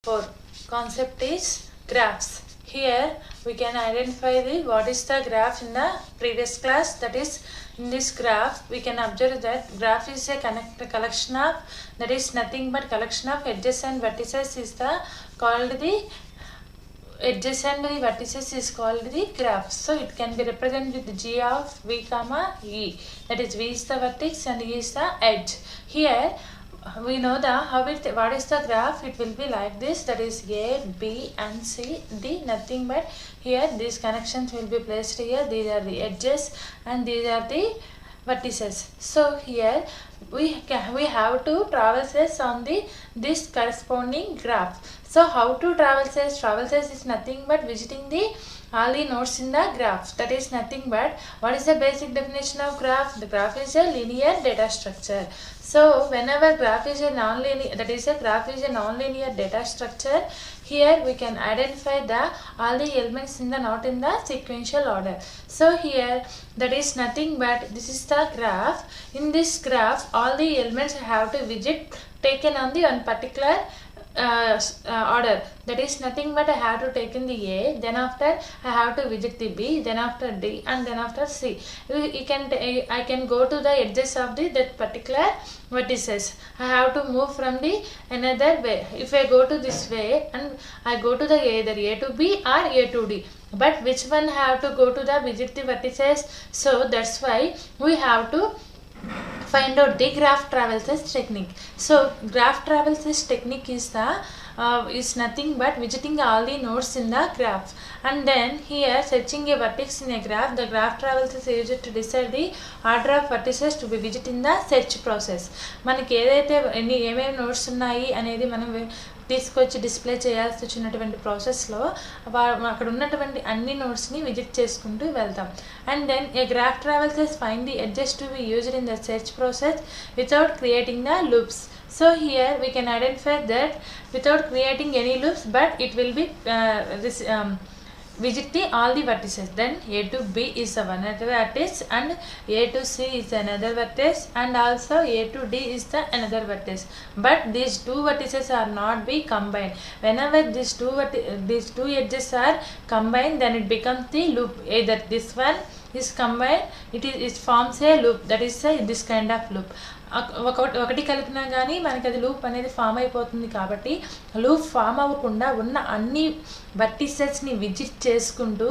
4. Concept is graphs. Here we can identify what is the graph in the previous class. That is, in this graph we can observe that graph is a collection of, that is nothing but collection of edges and vertices is called the edges and the vertices is called the graph. So it can be represented with g of v comma e. That is, v is the vertex and e is the edge. Here we know what is the graph. It will be like this, that is A, B and C, D, nothing but here these connections will be placed here. These are the edges and these are the vertices. So here we have to traverses on this corresponding graph. So how to traverses? Traverses is nothing but visiting all the nodes in the graph. That is nothing but, what is the basic definition of graph? The graph is a linear data structure. So whenever graph is a non-linear, that is, a graph is a non-linear data structure, here we can identify all the elements in not in the sequential order. So here that is nothing but, this is the graph. In this graph all the elements have to visit taken on the one particular order. That is nothing but I have to take in the A, then after I have to visit the B, then after D and then after C. I can go to the edges of that particular vertices. I have to move from the another way. If I go to this way and I go to the either A to B or A to D, but which one have to go to the visit the vertices? So that's why we have to find out the graph traverses technique. So graph traverses technique is nothing but visiting all the nodes in the graph, and then here searching a vertex in a graph. The graph traverses is used to decide the order of vertices to be visited in the search process. మనకి ఏదైతే ఏమేమి nodes ఉన్నాయి అనేది మనం తీసుకొచ్చి display చేయాల్సి వచ్చినటువంటి ప్రాసెస్లో అక్కడ ఉన్నటువంటి అన్ని నోడ్స్ని విజిట్ చేసుకుంటూ వెళ్తాం. And then a graph traversals find the edges to be used in the search process without creating the loops. So here we can identify that without creating any loops, but it will be visit all the vertices. Then A to B is one vertex and A to C is another vertex and also A to D is another vertex. But these two vertices are not be combined. Whenever these two edges are combined, then it becomes the loop. Either this one is combined, it forms a loop. That is this kind of loop. ఒకటి కలిపినా కానీ మనకి అది loop అనేది form అయిపోతుంది. కాబట్టి loop form అవ్వకుండా ఉన్న అన్ని వర్టిసెస్ని విజిట్ చేసుకుంటూ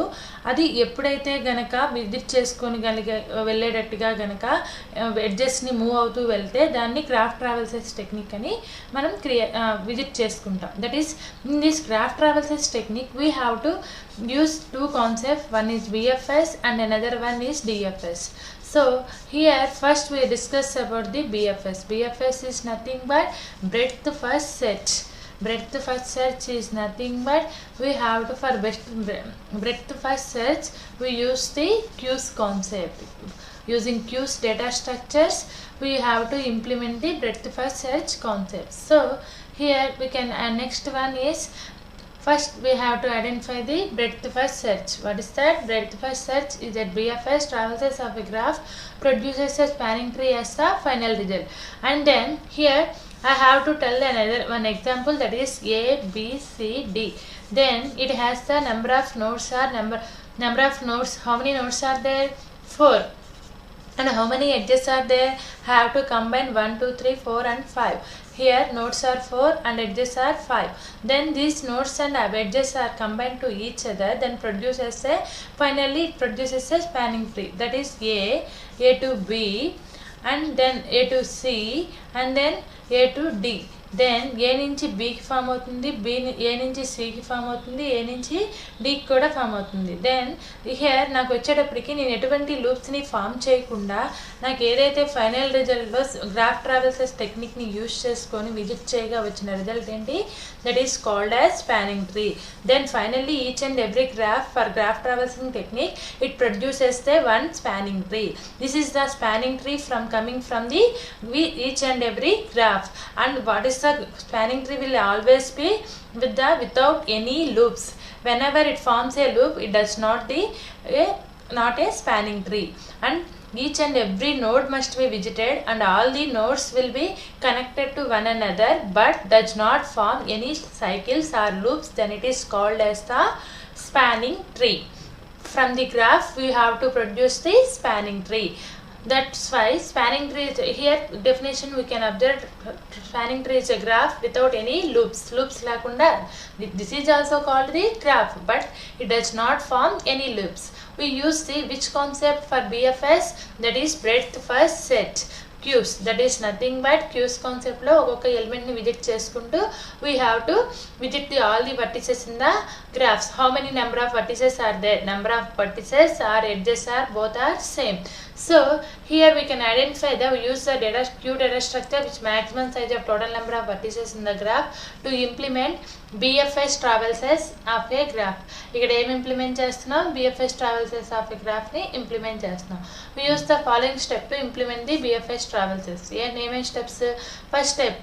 అది ఎప్పుడైతే గనక విజిట్ చేసుకొని వెళ్ళేటట్టుగా గనక ఎడ్జెస్ని మూవ్ అవుతూ వెళ్తే దాన్ని గ్రాఫ్ ట్రావెల్సెస్ టెక్నిక్ అని మనం విజిట్ చేసుకుంటాం. That is in this graph traversals technique we have to use two concepts. One is BFS and another one is DFS. So here first we discuss about the BFS. BFS is nothing but breadth first search. Breadth first search is nothing but we have to, for breadth first search we use the queues concept. Using queues data structures we have to implement the breadth first search concept. So here we can next one is, first we have to identify the breadth first search. What is that? Breadth first search is that BFS traverses of a graph produces a spanning tree as a final result. And then here I have to tell one example, that is A, B, C, D. Then it has the number of nodes or number of nodes. How many nodes are there? 4. And how many edges are there? Have to combine 1, 2, 3, 4 and 5. Here nodes are 4 and edges are 5. Then these nodes and edges are combined to each other, then finally it produces a spanning tree. That is A to B and then A to C and then A to D. Then A నుంచి బీకి form అవుతుంది, ఏ నుంచి సికి form అవుతుంది, ఏ నుంచి డీకి కూడా form అవుతుంది. Then here నాకు వచ్చేటప్పటికి నేను ఎటువంటి లూప్స్ని ఫామ్ చేయకుండా నాకు ఏదైతే ఫైనల్ రిజల్ట్లో గ్రాఫ్ ట్రావెల్సెస్ టెక్నిక్ని యూజ్ చేసుకొని విజిట్ చేయగా వచ్చిన రిజల్ట్ ఏంటి? That is called as spanning tree. Then finally each and every graph for graph traversing technique it produces the one spanning tree. This is the spanning tree coming from the each and every graph. And what is the spanning tree? Will always be without any loops. Whenever it forms a loop, it does not a spanning tree. And each and every node must be visited and all the nodes will be connected to one another but does not form any cycles or loops, then it is called as the spanning tree. From the graph we have to produce the spanning tree. That's why spanning tree is here definition we can observe. Spanning tree is a graph without any loops lakunda. This is also called the graph, but it does not form any loops. We use the which concept for BFS, that is breadth first set. Queues, that is nothing but queues concept lo oka element ni visit cheskuntu we have to visit all the vertices in the graphs. How many number of vertices are there? Number of vertices or edges are both are same. So here we can identify that we use the queue data structure which maximum size of total number of vertices in the graph to implement BFS traverses of a graph. ఇక్కడ ఏం implement చేస్తున్నాం? BFS traverses of a graph ని implement చేస్తున్నాం. We use the following step to implement the BFS traverses. ఏమేం steps? First step,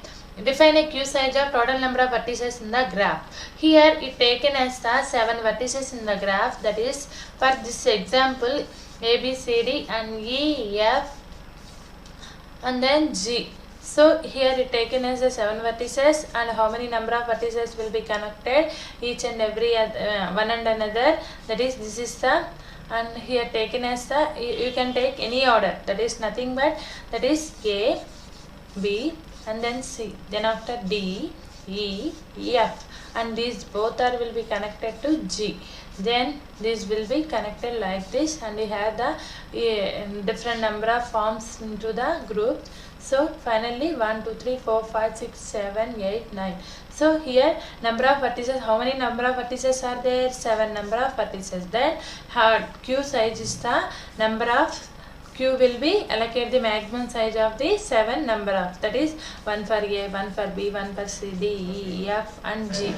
define a queue size of total number of vertices in the graph. Here it taken as the 7 vertices in the graph, that is for this example A, B, C, D and E, F and then G. So here it taken as the 7 vertices and how many number of vertices will be connected each and every one and another, that is this is the, and here taken as the you can take any order, that is nothing but that is A, B and then C, then after D, E, F and these both are will be connected to G. Then this will be connected like this and we have the different number of forms into the group. So finally 1, 2, 3, 4, 5, 6, 7, 8, 9. So here number of vertices, how many number of vertices are there? 7 number of vertices. Then queue size is the number of queue will be allocate the maximum size of the 7 number of, that is 1 for A, 1 for B, 1 for C, D, E, F and G.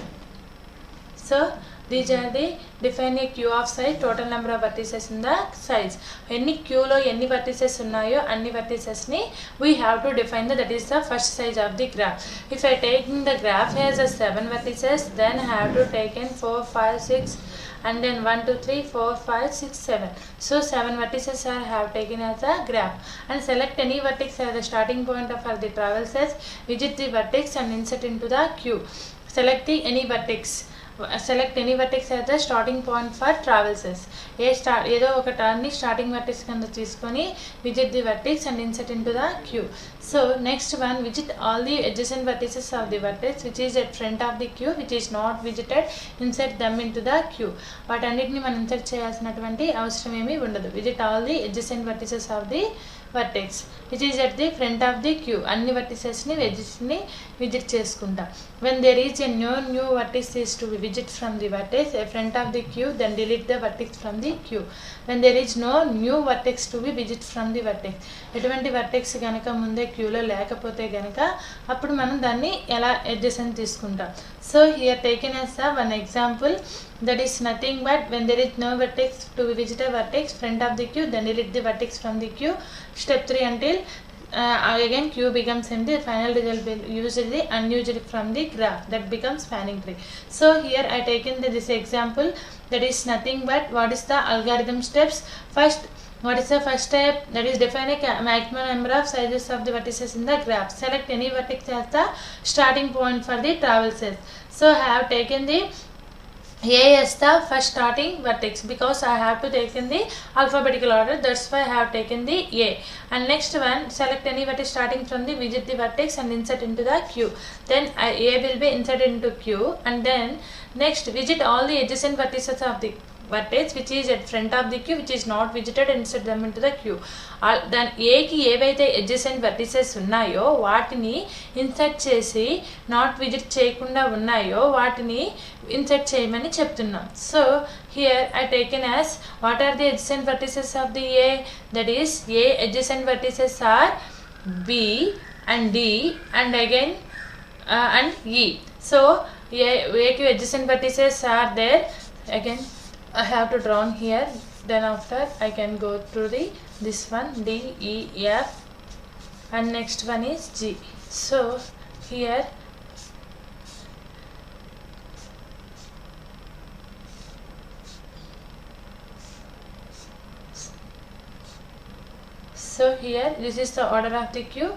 So these are the define a queue of size, total number of vertices in the size. Any queue lo any vertices unnayo anni vertices ni we have to define that is the first size of the graph. If I taking the graph has a 7 vertices, then I have to take in 4, 5, 6 and then 1, 2, 3, 4, 5, 6, 7. So 7 vertices I have taken as a graph and select any vertex as the starting point of the traverses, visit the vertex and insert into the queue. Select the any vertex. Select any vertex as the starting point for traverses. ఏదో ఒక turn ని starting vertex కింద తీసుకొని visit the vertex and insert into the queue. So next one, visit all the adjacent vertices of the vertex which is at front of the queue which is not visited, insert them into the queue. వాటన్నిటిని మనం insert చేయాల్సినటువంటి అవసరం ఏమీ ఉండదు. Visit all the adjacent vertices of the vertex which is at the front of the queue. అన్ని vertices ని edges ని visit చేసుకుంటా. When there is a new vertex is to be visit from the vertex at front of the queue, then delete the vertex from the queue. When there is no new vertex to be visit from the vertex, ఎటువంటి vertex గనక ముందే queue లో లేకపోతే గనక అప్పుడు మనం దాన్ని ఎలా adjacent తీసుకుంటాం. So here taken as one example, that is nothing but when there is no vertex to be visit a vertex front of the queue, then delete the vertex from the queue. Step 3 until again queue becomes empty, the final result will use the unused from the graph, that becomes spanning tree. So here I taken this example, that is nothing but what is the algorithm steps. First, what is the first step? That is define a maximum number of sizes of the vertices in the graph. Select any vertex as the starting point for the traverses. So I have taken the A as the first starting vertex because I have to take in the alphabetical order, that's why I have taken the A. And next one, select any vertex starting from the visit the vertex and insert into the queue. Then A will be inserted into queue and then next visit all the adjacent vertices of the vertex which is at front of the queue which is not visited and insert them into the queue. Then A ki ఏవైతే adjacent vertices ఉన్నాయో వాటిని insert చేసి not visit చేయకుండా ఉన్నాయో వాటిని insert చేయమని చెప్తున్నాం. So here I taken as what are the adjacent vertices of the A, that is A adjacent vertices are B and D and again and E. So A ki adjacent vertices are there, again I have to draw here, then after I can go through the this one D, E, F and next one is G. So here So here this is the order of the queue.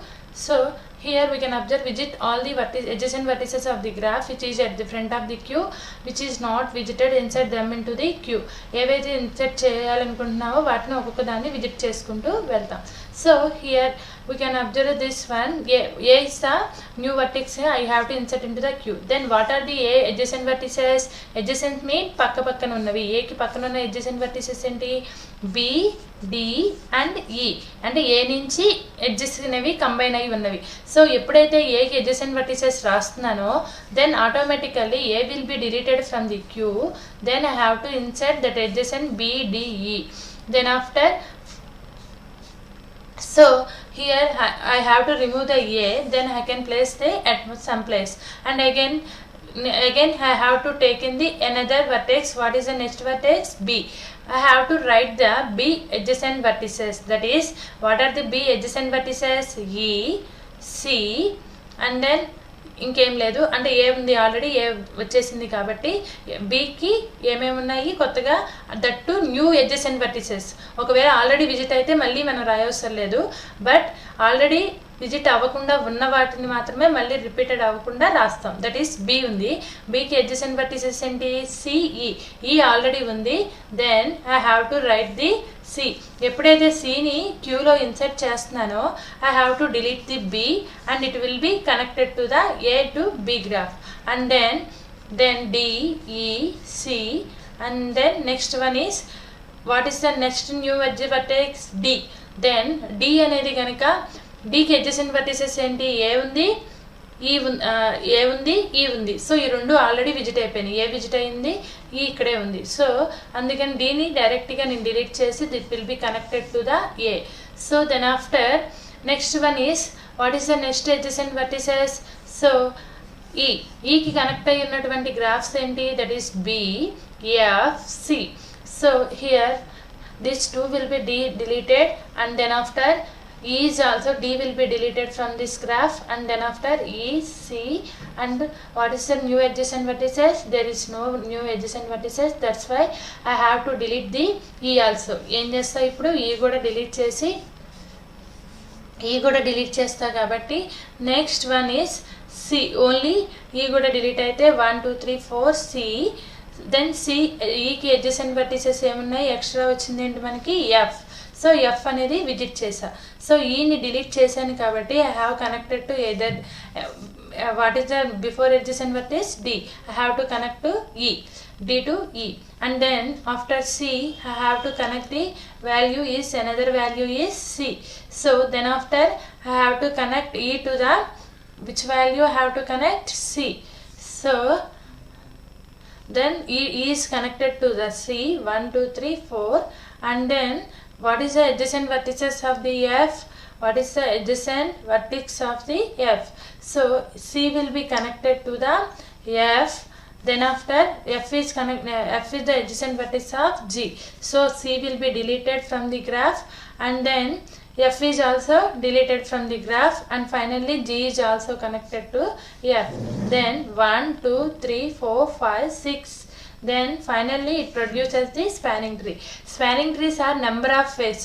So here we can observe visit all the adjacent vertices of the graph which is at the front of the queue, which is not visited, insert them into the queue. ఏవైతే insert చేయాలనుకుంటున్నావో వాటిని ఒక్కొక్క దాన్ని visit చేసుకుంటూ వెళ్తాం. So here we can observe this one. A is the new vertex I have to insert into the queue. Then what are the A adjacent vertices? Adjacent mean పక్క పక్కన ఉన్నవి. A కి పక్కన ఉన్న adjacent vertices ఏంటి? B, D and E. అంటే A నుంచి edges అనేవి కంబైన్ అయి ఉన్నవి. సో ఎప్పుడైతే A కి adjacent vertices రాస్తున్నానో then automatically A will be deleted from the queue. Then I have to insert that adjacent B, D, E. Then after, so here I have to remove the A, then I can place the at some place, and again I have to take in the another vertex. What is the next vertex? B. I have to write the B adjacent vertices. That is, what are the B adjacent vertices? E, C, and then ఇంకేం లేదు అంటే ఏ ఉంది, already ఏ వచ్చేసింది కాబట్టి బీకి ఏమేమి ఉన్నాయి కొత్తగా, దట్టు న్యూ అడ్జసెంట్ వర్టిసెస్. ఒకవేళ ఆల్రెడీ విజిట్ అయితే మళ్ళీ మనం రాయవసరం లేదు, బట్ ఆల్రెడీ విజిట్ అవ్వకుండా ఉన్న వాటిని మాత్రమే మళ్ళీ రిపీటెడ్ అవ్వకుండా రాస్తాం. దట్ ఈస్ బి ఉంది, బీకి అడ్జసెంట్ వర్టిసెస్ ఏంటి? సిఈ. ఈ ఆల్రెడీ ఉంది, then I have to write the C. ఎప్పుడైతే సిని క్యూలో ఇన్సర్ట్ చేస్తున్నానో I have to delete the B and it will be connected to the A to B graph, and then D, E, C, and then next one is what is the next new edge vertex? D. Then D అనేది కనుక డీకి adjacent vertices ఏంటి? ఏ ఉంది, ఏ ఉంది, ఈ ఉంది. So ఈ రెండు already visit అయిపోయినాయి. ఏ విజిట్ అయింది, ఈ ఇక్కడే ఉంది. సో అందుకని డీని డైరెక్ట్గా నేను డిలీట్ చేసి it will be connected to the A. So then after next one is what is the next adjacent vertices? So ఈకి కనెక్ట్ అయ్యి ఉన్నటువంటి గ్రాఫ్స్ ఏంటి? That is B, F, C. So here this two will be deleted, and then after E is also D will be deleted from this graph, and then after E, C, and what is the new adjacent vertices? There is no new adjacent vertices, that's why I have to delete the E also. ఏం చేస్తా ఇప్పుడు? E కూడా delete చేసి చేస్తా కాబట్టి next one is C. Only E కూడా delete అయితే 1 2 3 4 C. Then C, ఈకి అడ్జసెంట్ వర్టిసెస్ ఏమున్నాయి? ఎక్స్ట్రా వచ్చింది ఏంటి మనకి? ఎఫ్. సో ఎఫ్ అనేది విజిట్ చేసా. సో ఈని డిలీట్ చేశాను కాబట్టి I have connected together what is the before adjacent vertex? D. I have to connect to E, D to E, and then after C I have to connect the value is another value is C. So then after I have to connect E to the which value I have to connect? C. So then E is connected to the C, 1 2 3 4, and then what is the adjacent vertices of the F? What is the adjacent vertex of the F? So C will be connected to the F. Then after F is the adjacent vertex of G. So C will be deleted from the graph, and then F is also deleted from the graph, and finally G is also connected to F. Then 1 2 3 4 5 6. Then finally it produces the spanning tree. Spanning trees are number of ways.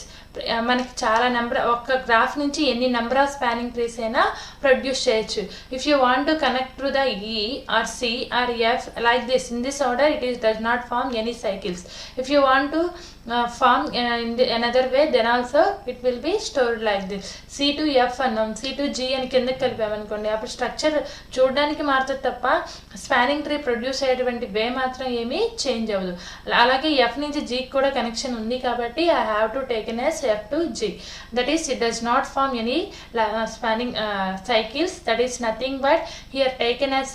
మనకి చాలా number, ఒక graph నుంచి ఎన్ని number of spanning trees అయినా produce చేయొచ్చు. If you want to connect to the E or C or F like this in this order it is does not form any cycles. If you want to form in another way, then also it will be stored like this. C to F అన్నాం, C to G అని కిందకి కలిపామనుకోండి, అప్పుడు structure చూడడానికి మారుతుంది తప్ప spanning tree produce అయ్యేటువంటి వే మాత్రం ఏమీ చేంజ్ అవ్వదు. అలాగే ఎఫ్ నుంచి జీకి కూడా కనెక్షన్ ఉంది కాబట్టి I have to taken S F to G. That is it does not form any spanning cycles. That is nothing but here taken as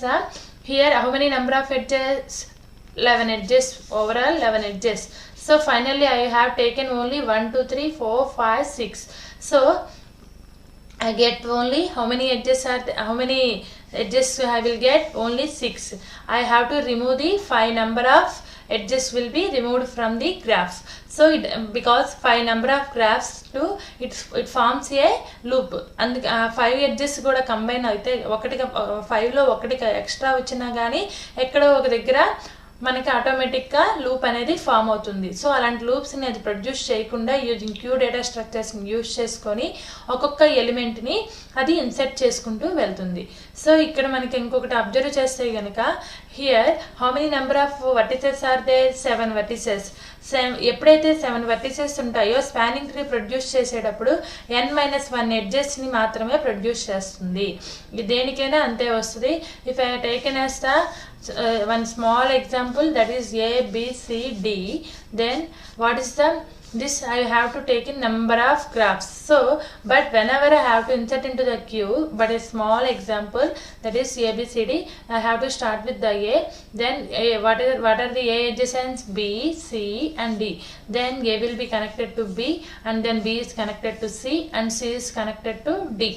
here how many number of edges? 11 edges, overall 11 edges. So finally I have taken only 1 2 3 4 5 6. So I get only how many edges are how many edges I will get? Only 6. I have to remove the 5 number of edges will be removed from the graphs. So because 5 number of graphs to it forms a loop, and 5 edges కూడా combine అయితే ఒకటిగా 5లో ఒకటి extra వచ్చినా కానీ ఎక్కడో ఒక దగ్గర మనకి ఆటోమేటిక్గా లూప్ అనేది ఫామ్ అవుతుంది. సో అలాంటి లూప్స్ని అది ప్రొడ్యూస్ చేయకుండా యూజింగ్ క్యూ డేటా స్ట్రక్చర్స్ని యూజ్ చేసుకొని ఒక్కొక్క ఎలిమెంట్ని అది ఇన్సెర్ట్ చేసుకుంటూ వెళ్తుంది. సో ఇక్కడ మనకి ఇంకొకటి అబ్జర్వ్ చేస్తే కనుక here how many number of vertices are they 7 vertices. ఎప్పుడైతే 7 వర్టిసెస్ ఉంటాయో స్పానింగ్ ట్రీ ప్రొడ్యూస్ చేసేటప్పుడు n-1 ఎడ్జెస్ని మాత్రమే ప్రొడ్యూస్ చేస్తుంది. దేనికైనా అంతే వస్తుంది. If I taken as the one small example, that is A, B, C, D, then what is the this I have to take in number of graphs. So but whenever I have to insert into the queue, but a small example, that is A, B, C, D, I have to start with the A, then what are the A adjacents? B, C and D. Then A will be connected to B, and then B is connected to C, and C is connected to D.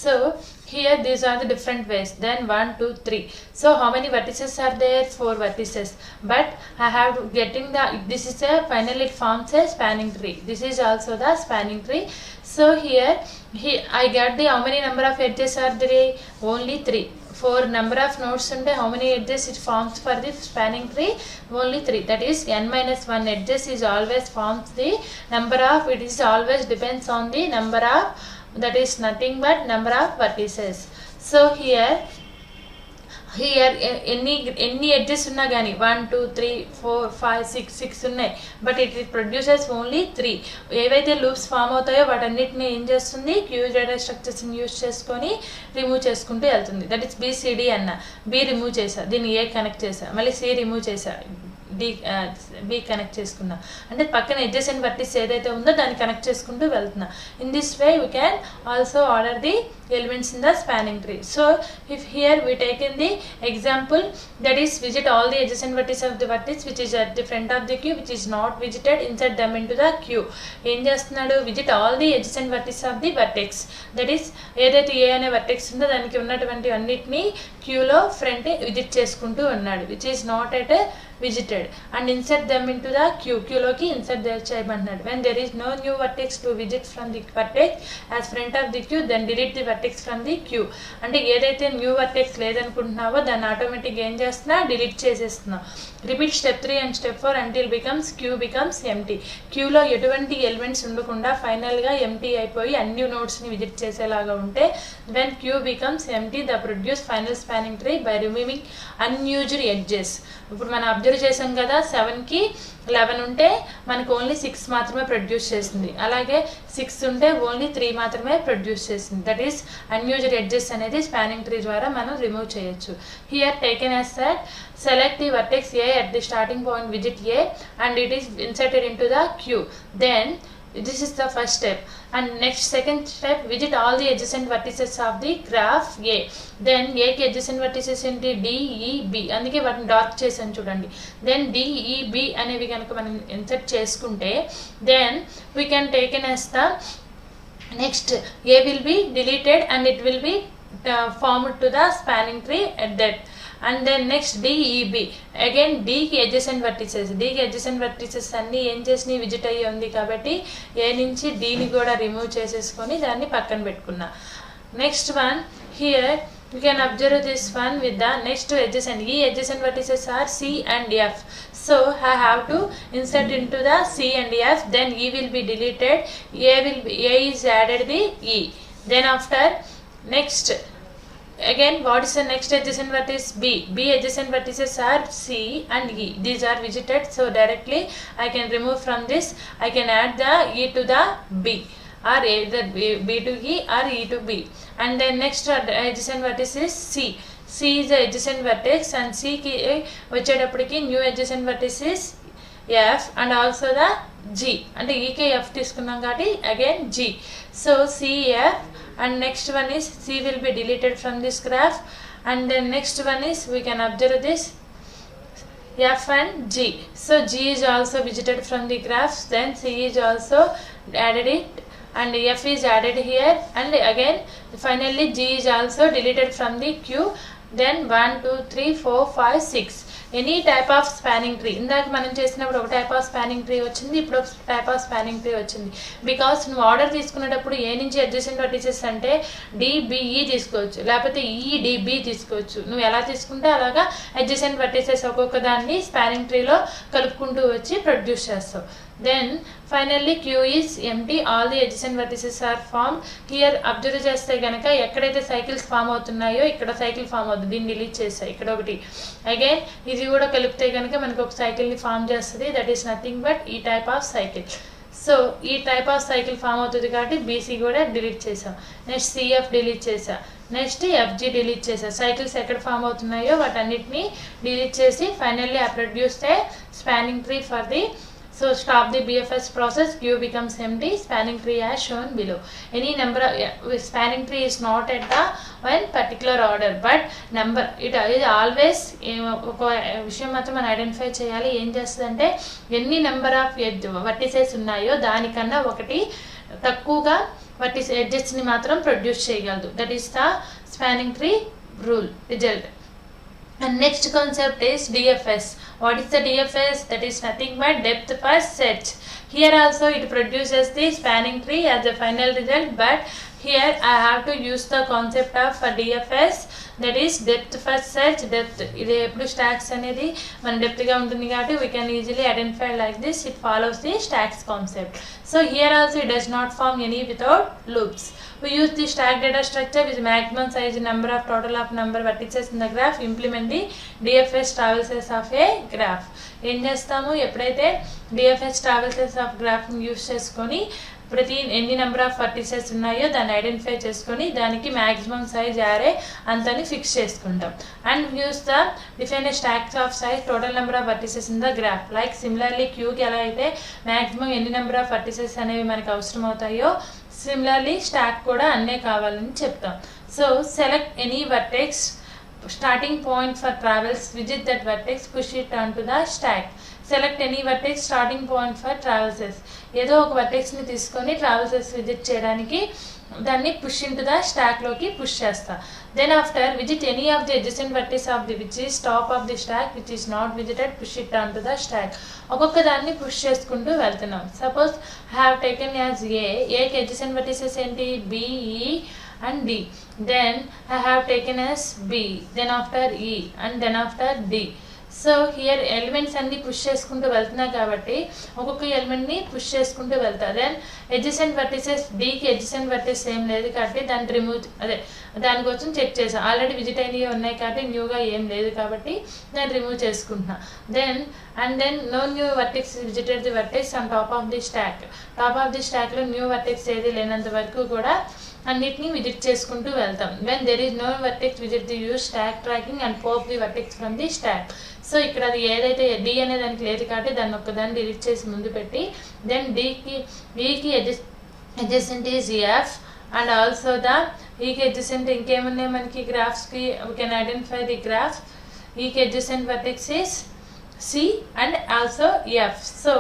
So here these are the different ways. Then 1, 2, 3. So how many vertices are there? 4 vertices. But I have to getting the, this is a finally it forms a spanning tree. This is also the spanning tree. So here I get the how many number of edges are there? Only 3. 4 number of nodes unte how many edges it forms for the spanning tree? Only 3. That is n-1 edges is always forms the number of, it is always depends on the number of, that is nothing but number of vertices. So here ఎన్ని edges ఉన్నా కానీ 1, 2, 3, 4, 5, 6 ఉన్నాయి. But it produces only 3. ఏవైతే loops form అవుతాయో వాటన్నిటిని ఏం చేస్తుంది? Queue data స్ట్రక్చర్స్ని use చేసుకొని రిమూవ్ చేసుకుంటూ వెళ్తుంది. దట్ ఈస్ BCD అన్న. B రిమూవ్ చేసా, దీన్ని A కనెక్ట్ చేసా, మళ్ళీ C రిమూవ్ చేసా, B కనెక్ట్ చేసుకున్నా. అంటే పక్కన ఎడ్జెసెంట్ వర్టిస్ ఏదైతే ఉందో దాన్ని కనెక్ట్ చేసుకుంటూ వెళ్తున్నా. In this way we can also order the elements in the spanning tree. So if here we take in the example, that is visit all the adjacent vertices of the vertex which is at the front of the queue, which is not visited, insert them into the queue. ఏం చేస్తున్నాడు? visit all the adjacent vertices of the vertex, that is ఏదైతే A అనే vertex ఉందో దానికి ఉన్నటువంటి అన్నిటిని క్యూలో front visit చేసుకుంటూ ఉన్నాడు, which is not at a visited, and insert them into the queue. క్యూలోకి ఇన్సర్ట్ చేయమంటున్నాడు. when there is no new vertex to visit from the vertex as front of the queue, then delete the vertex from the queue. అంటే ఏదైతే new vertex లేదనుకుంటున్నావో దాన్ని ఆటోమేటిక్గా ఏం చేస్తున్నా? Delete చేసేస్తున్నా. Repeat step 3 and step 4 until becomes queue becomes empty. క్యూలో ఎటువంటి elements ఉండకుండా ఫైనల్గా ఎంటీ అయిపోయి అన్ని నోడ్స్ని విజిట్ చేసేలాగా ఉంటే when queue becomes empty, the produce final spanning tree by removing unused edges. ఇప్పుడు మనం అబ్జర్వ్ చేసాం కదా, 7కి 11 ఉంటే మనకు ఓన్లీ 6 మాత్రమే ప్రొడ్యూస్ చేసింది. అలాగే 6 ఉంటే ఓన్లీ 3 మాత్రమే ప్రొడ్యూస్ చేసింది. దట్ ఈస్ అన్యూజ్డ్ ఎడ్జెస్ అనేది స్పానింగ్ ట్రీ ద్వారా మనం రిమూవ్ చేయొచ్చు. Here taken as that select the vertex A at the starting point, visit A, and it is inserted into the queue. Then this is the first step, and next second step, visit all the adjacent vertices of the graph A. Then A ki adjacent vertices ఏంటి? D, E, B. అందుకే వాటిని dark చేసాను చూడండి. then D, E, B అనేవి కనుక మనం insert చేసుకుంటే then we can take in as the next A will be deleted and it will be formed to the spanning tree at that. And then next D, E, B. Again D కి adjacent vertices. D కి adjacent vertices అన్నీ ఏం చేసి visit అయ్యి ఉంది కాబట్టి A నుంచి D ని కూడా రిమూవ్ చేసేసుకొని దాన్ని పక్కన పెట్టుకున్నా. Next one here you can observe this one with the next adjacent. E adjacent vertices are C and F. So I have to insert into the C and F. Then E will be deleted. A is added the E. Then after next again what is the next adjacent vertex? B. B adjacent vertices are C and E. These are visited. So directly I can remove from this. I can add the E to the B, or either B to E or E to B. And then next adjacent vertex is C. C is the adjacent vertex, and C ki వచ్చేటప్పటికి new adjacent vertex is F and also the G. అంటే E కి F తీసుకున్నాం కాబట్టి again G. So C, F, and next one is C will be deleted from this graph, and then next one is we can observe this F and G. So G is also visited from the graphs, then C is also added it, and F is added here, and again finally G is also deleted from the queue. Then 1, 2, 3, 4, 5, 6. Any type of spanning tree. ఇందాక మనం చేసినప్పుడు ఒక type of spanning tree వచ్చింది, ఇప్పుడు ఒక type of spanning tree వచ్చింది. Because నువ్వు order తీసుకునేటప్పుడు ఏ నుంచి అడ్జసెంట్ వర్టిసెస్ అంటే డిబిఈ తీసుకోవచ్చు, లేకపోతే ఈడిబి తీసుకోవచ్చు. నువ్వు ఎలా తీసుకుంటే అలాగా అడ్జసెంట్ వర్టిసెస్ ఒక్కొక్క దాన్ని స్పానింగ్ ట్రీలో కలుపుకుంటూ వచ్చి ప్రొడ్యూస్ చేస్తావు. Then finally Q is empty, all the adjacent vertices are formed. Here observe చేస్తే కనుక ఎక్కడైతే సైకిల్స్ ఫామ్ అవుతున్నాయో ఇక్కడ సైకిల్ ఫామ్ అవుతుంది, దీన్ని డిలీట్ చేస్తాయి. ఇక్కడ ఒకటి అగైన్ ఇది కూడా కలిపితే కనుక మనకు ఒక సైకిల్ని ఫామ్ చేస్తుంది. దట్ ఈస్ నథింగ్ బట్ ఈ టైప్ ఆఫ్ సైకిల్. సో ఈ టైప్ ఆఫ్ సైకిల్ ఫామ్ అవుతుంది కాబట్టి బీసీ కూడా డిలీట్ చేసాం. నెక్స్ట్ సిఎఫ్ డిలీట్ చేసా, నెక్స్ట్ ఎఫ్జి డిలీట్ చేసా. సైకిల్స్ ఎక్కడ ఫామ్ అవుతున్నాయో వాటన్నిటిని డిలీట్ చేసి finally I produce A spanning tree for the. So stop the BFS process, Q becomes empty, spanning tree as shown below. Any number of spanning tree is not at the one particular order, but number it is always ఒక విషయం మాత్రం మనం identify చేయాలి. ఏం చేస్తుందంటే ఎన్ని number of vertices ఉన్నాయో దానికన్నా ఒకటి తక్కువగా ఎడ్జెస్ని మాత్రం ప్రొడ్యూస్ చేయగలదు. That is the spanning tree rule result. And next concept is DFS. What is the DFS? That is nothing but depth first search. Here also it produces the spanning tree as the final result, but here I have to use the concept of DFS, that is depth first search. Depth ఇది ఎప్పుడు stocks అనేది మన డెప్త్గా ఉంటుంది కాబట్టి we can easily identify like this. It follows the stacks concept. So here also it does not form any without loops. We use the stack data structure with maximum size, number of total of number vertices in the graph, implement the DFS traverses of a graph. ఏం చేస్తాము, ఎప్పుడైతే DFS traverses of graph use చేసుకొని ప్రతి ఎన్ని number of vertices ఉన్నాయో దాన్ని identify చేసుకొని దానికి మ్యాక్సిమం సైజ్ యారే అంతని ఫిక్స్ చేసుకుంటాం. And use the define stacks of size total number of vertices in the graph. Like similarly క్యూకి ఎలా అయితే మ్యాక్సిమం ఎన్ని నెంబర్ ఆఫ్ వర్టిసెస్ అనేవి మనకు అవసరం అవుతాయో సిమిలర్లీ స్టాక్ కూడా అన్నే కావాలని చెప్తాం. So select any vertex starting point for travels, visit that vertex, push it onto the stack. Select any vertex starting point for traverses. ఏదో ఒక వర్టెక్స్ని తీసుకొని ట్రావెల్సెస్ విజిట్ చేయడానికి దాన్ని పుష్ ఇంటు ద స్టాక్లోకి పుష్ చేస్తా. Then after visit any of the adjacent vertex of the which is top of the stack which is not visited, push it on to the stack. ఒక్కొక్క దాన్ని push చేసుకుంటూ వెళ్తున్నాం. Suppose have taken as ఏకి adjacent vertices ఏంటి BE and D. Then I have taken as B, then after E and then after D. So here elements అన్ని push చేసుకుంటూ వెళ్తున్నా కాబట్టి ఒక్కొక్క ఎలిమెంట్ని పుష్ చేసుకుంటూ వెళ్తా. దెన్ అడ్జసెంట్ వర్టిసెస్ డీకి అడ్జసెంట్ వర్టిస్ ఏం లేదు కాబట్టి దాన్ని రిమూవ్ దానికోసం చెక్ చేసాం. ఆల్రెడీ విజిట్ అయినవి ఉన్నాయి కాబట్టి న్యూగా ఏం లేదు కాబట్టి దాన్ని రిమూవ్ చేసుకుంటున్నా. Then no new vertex visited the vertex on top of the stack. Top of the స్టాక్లో న్యూ వర్టెక్స్ ఏది లేనంత వరకు కూడా అన్నిటిని విజిట్ చేసుకుంటూ వెళ్తాం. When there is no vertex visit the use stack tracking and pop the vertex from the stack. So ఇక్కడ అది ఏదైతే డి అనే దానికి లేదు కాబట్టి దాన్ని ఒక్కదాన్ని డిలీట్ చేసి ముందు పెట్టి దెన్ ఈకి adjacent is F and also the ఈకి అడ్జసెంట్ ఇంకేమున్నాయి మనకి గ్రాఫ్స్కి we can identify the graph. ఈకి adjacent vertex is C and also F. So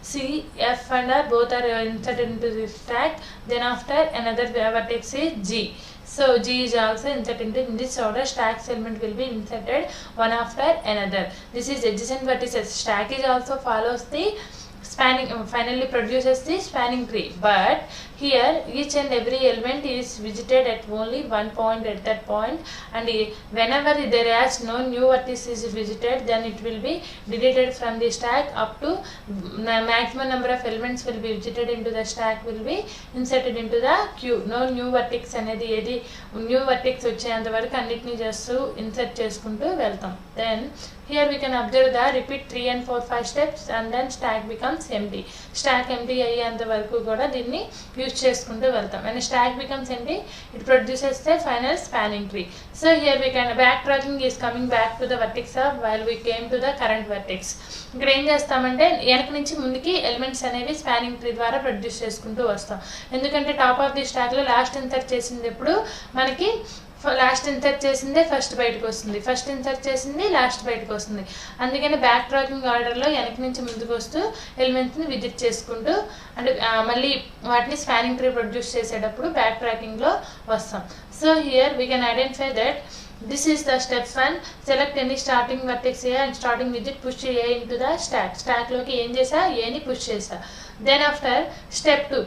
C, F and R both are inserted into the stack. Then after another vertex is G. So G is also inserted in this order. Stacks element will be inserted one after another. This is adjacent vertices. Stack is also follows the spanning, finally produces the spanning tree. But here each and every element is visited at only one point at that point, and whenever there is no new vertex is visited, then it will be deleted from the stack up to maximum number of elements will be visited into the stack will be inserted into the queue. No new vertex అనేది ఏది new vertex వచ్చేంత వరకు అన్నిటిని చేస్తూ insert చేసుకుంటూ వెళ్తాం. Then here we can observe the repeat 3 and 4 5 steps and then stack becomes empty. Stack empty అయ్యేంత వరకు కూడా దీన్ని యూజ్ చేసుకుంటూ వెళ్తాం. and stack becomes empty, it produces the final spanning tree. So here we can backtracking is coming back to the vertex of while we came to the current vertex. ఇక్కడ ఏం చేస్తామంటే వెనక నుంచి ముందుకి ఎలిమెంట్స్ అనేవి spanning tree ద్వారా produce చేసుకుంటూ వస్తాం. ఎందుకంటే టాప్ ఆఫ్ ది స్టాక్లో లాస్ట్ ఇన్సర్ట్ చేసింది ఎప్పుడు మనకి లాస్ట్ ఇన్సర్ట్ చేసిందే ఫస్ట్ బయటకు వస్తుంది, ఫస్ట్ ఇన్సర్ట్ చేసింది లాస్ట్ బయటకు వస్తుంది. అందుకని బ్యాక్ ట్రాకింగ్ ఆర్డర్లో వెనక నుంచి ముందుకు వస్తూ ఎలిమెంట్స్ని విజిట్ చేసుకుంటూ అంటే మళ్ళీ వాటిని స్పానింగ్ ట్రీ ప్రొడ్యూస్ చేసేటప్పుడు బ్యాక్ ట్రాకింగ్లో వస్తాం. So here we can identify that This is the step 1. Select any starting vertex A and starting digit, push A into the stack. Stack loki em chesa A ni push chesa. Then after step 2,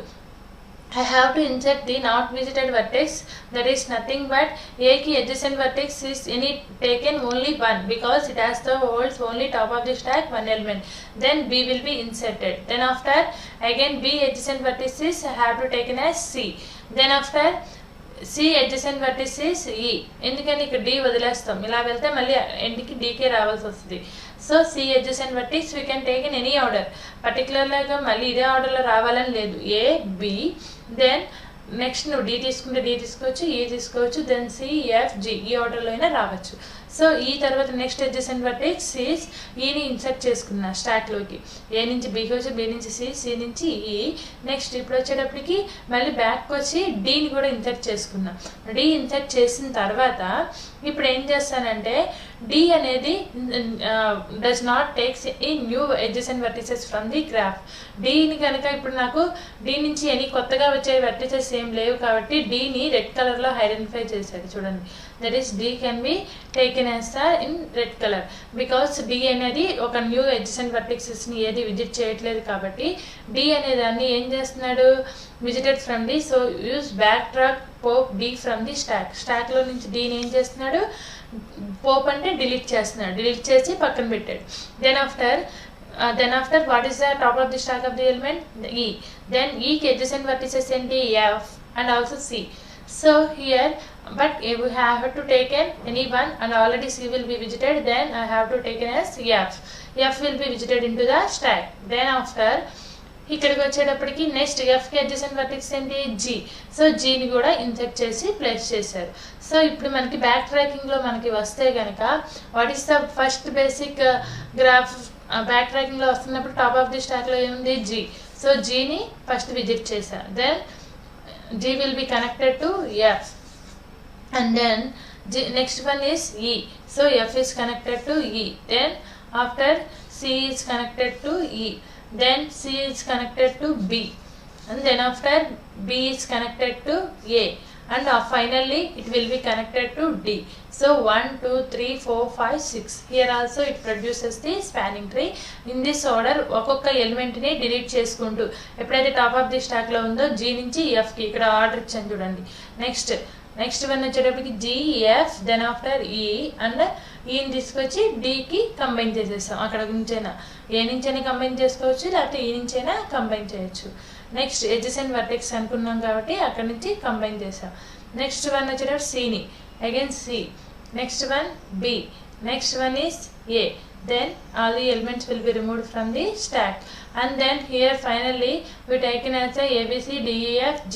I have to insert the not visited vertex, that is nothing but A ki adjacent vertex is any taken only one because it has the holds only top of the stack one element. Then B will be inserted. Then after again B adjacent vertices I have to taken as C. Then after C adjacent vertex is E. ఎందుకని ఇక్కడ D వదిలేస్తాం, ఇలా వెళ్తే మళ్ళీ ఎండ్కి DK రావాల్సి వస్తుంది. So C adjacent vertex we can take in any order, పర్టికులర్గా మళ్ళీ ఇదే ఆర్డర్లో రావాలని లేదు. A B దెన్ నెక్స్ట్ నువ్వు D తీసుకుంటే D తీసుకోవచ్చు, E తీసుకోవచ్చు, దెన్ C F G ఈ ఆర్డర్లో అయినా రావచ్చు. సో ఈ తర్వాత నెక్స్ట్ అడ్జసెంట్ వర్టెక్స్ ఈస్ ఈని ఇన్సర్ట్ చేసుకున్నా స్టాక్లోకి. ఏ నుంచి బీకి వచ్చి బి నుంచి సి, సి నుంచి ఈ. నెక్స్ట్ ఇప్పుడు వచ్చేటప్పటికి మళ్ళీ బ్యాక్కి వచ్చి డీని కూడా ఇన్సర్ట్ చేసుకున్నా. డి ఇన్సర్ట్ చేసిన తర్వాత ఇప్పుడు ఏం చేస్తానంటే డి అనేది డస్ నాట్ టేక్స్ ఈ new adjacent vertices from the graph. డీని కనుక ఇప్పుడు నాకు డి నుంచి ఎనీ కొత్తగా వచ్చే వర్టిసెస్ ఏం లేవు కాబట్టి డీని రెడ్ కలర్లో ఐడెంటిఫై చేశాడు చూడండి. That is D can be taken as in red color because D అనేది ఒక న్యూ అడ్జసెంట్ వర్టెక్సెస్ ని ఏది విజిట్ చేయట్లేదు కాబట్టి D అనే దాన్ని ఏం చేస్తున్నాడు, visited from the. So use back track Pope D from the stock. Stock లో నుంచి D ని ఏం చేస్తున్నాడు, పోప్ అంటే డిలీట్ చేస్తున్నాడు, డిలీట్ చేసి పక్కన పెట్టాడు. Then after what is the top of the stack of the element E. Then E కి అడ్జసెంట్ వర్టిసెస్ ఏంటి, F and also C. So here but we have to take any one and already C will be visited, then I have to take as F. F will be visited into the stack. Then after ఇక్కడికి వచ్చేటప్పటికి next F కి adjacent vertex ఏంటి, G. So G ని కూడా insert చేసి place చేశారు. So ఇప్పుడు మనకి బ్యాక్ ట్రాకింగ్ లో మనకి వస్తే కనుక what is the first basic graph backtracking లో వస్తున్నప్పుడు టాప్ ఆఫ్ ది స్టాక్ లో ఏముంది, G. సో G ని ఫస్ట్ విజిట్ చేశారు. Then G will be connected to F and then next one is E. So F is connected to E. Then after C is connected to E. Then C is connected to B. And then after B is connected to A. And finally it will be connected to D. So 1, 2, 3, 4, 5, 6. Here also it produces the spanning tree. In this order ఒక్కొక్క element ని delete చేసుకుంటూ ఎప్పుడైతే top of the stack లో ఉందో G నుంచి F కి ఇక్కడ order ఇచ్చాను చూడండి. నెక్స్ట్ వన్ వచ్చేటప్పటికి G, F, then after E and ఈని తీసుకొచ్చి D కి కంబైన్ చేసేస్తాం. అక్కడ నుంచైనా ఏ నుంచైనా కంబైన్ చేసుకోవచ్చు, లేకపోతే ఈ నుంచైనా కంబైన్ చేయొచ్చు. నెక్స్ట్ అడ్జసెంట్ వర్టెక్స్ అనుకున్నాం కాబట్టి అక్కడ నుంచి కంబైన్ చేసాం. నెక్స్ట్ వన్ వచ్చేటప్పుడు సిని again C, next one B, next one is A. Then all the elements will be removed from the stack, and then here finally we taken as a ABC, D, E, F, G.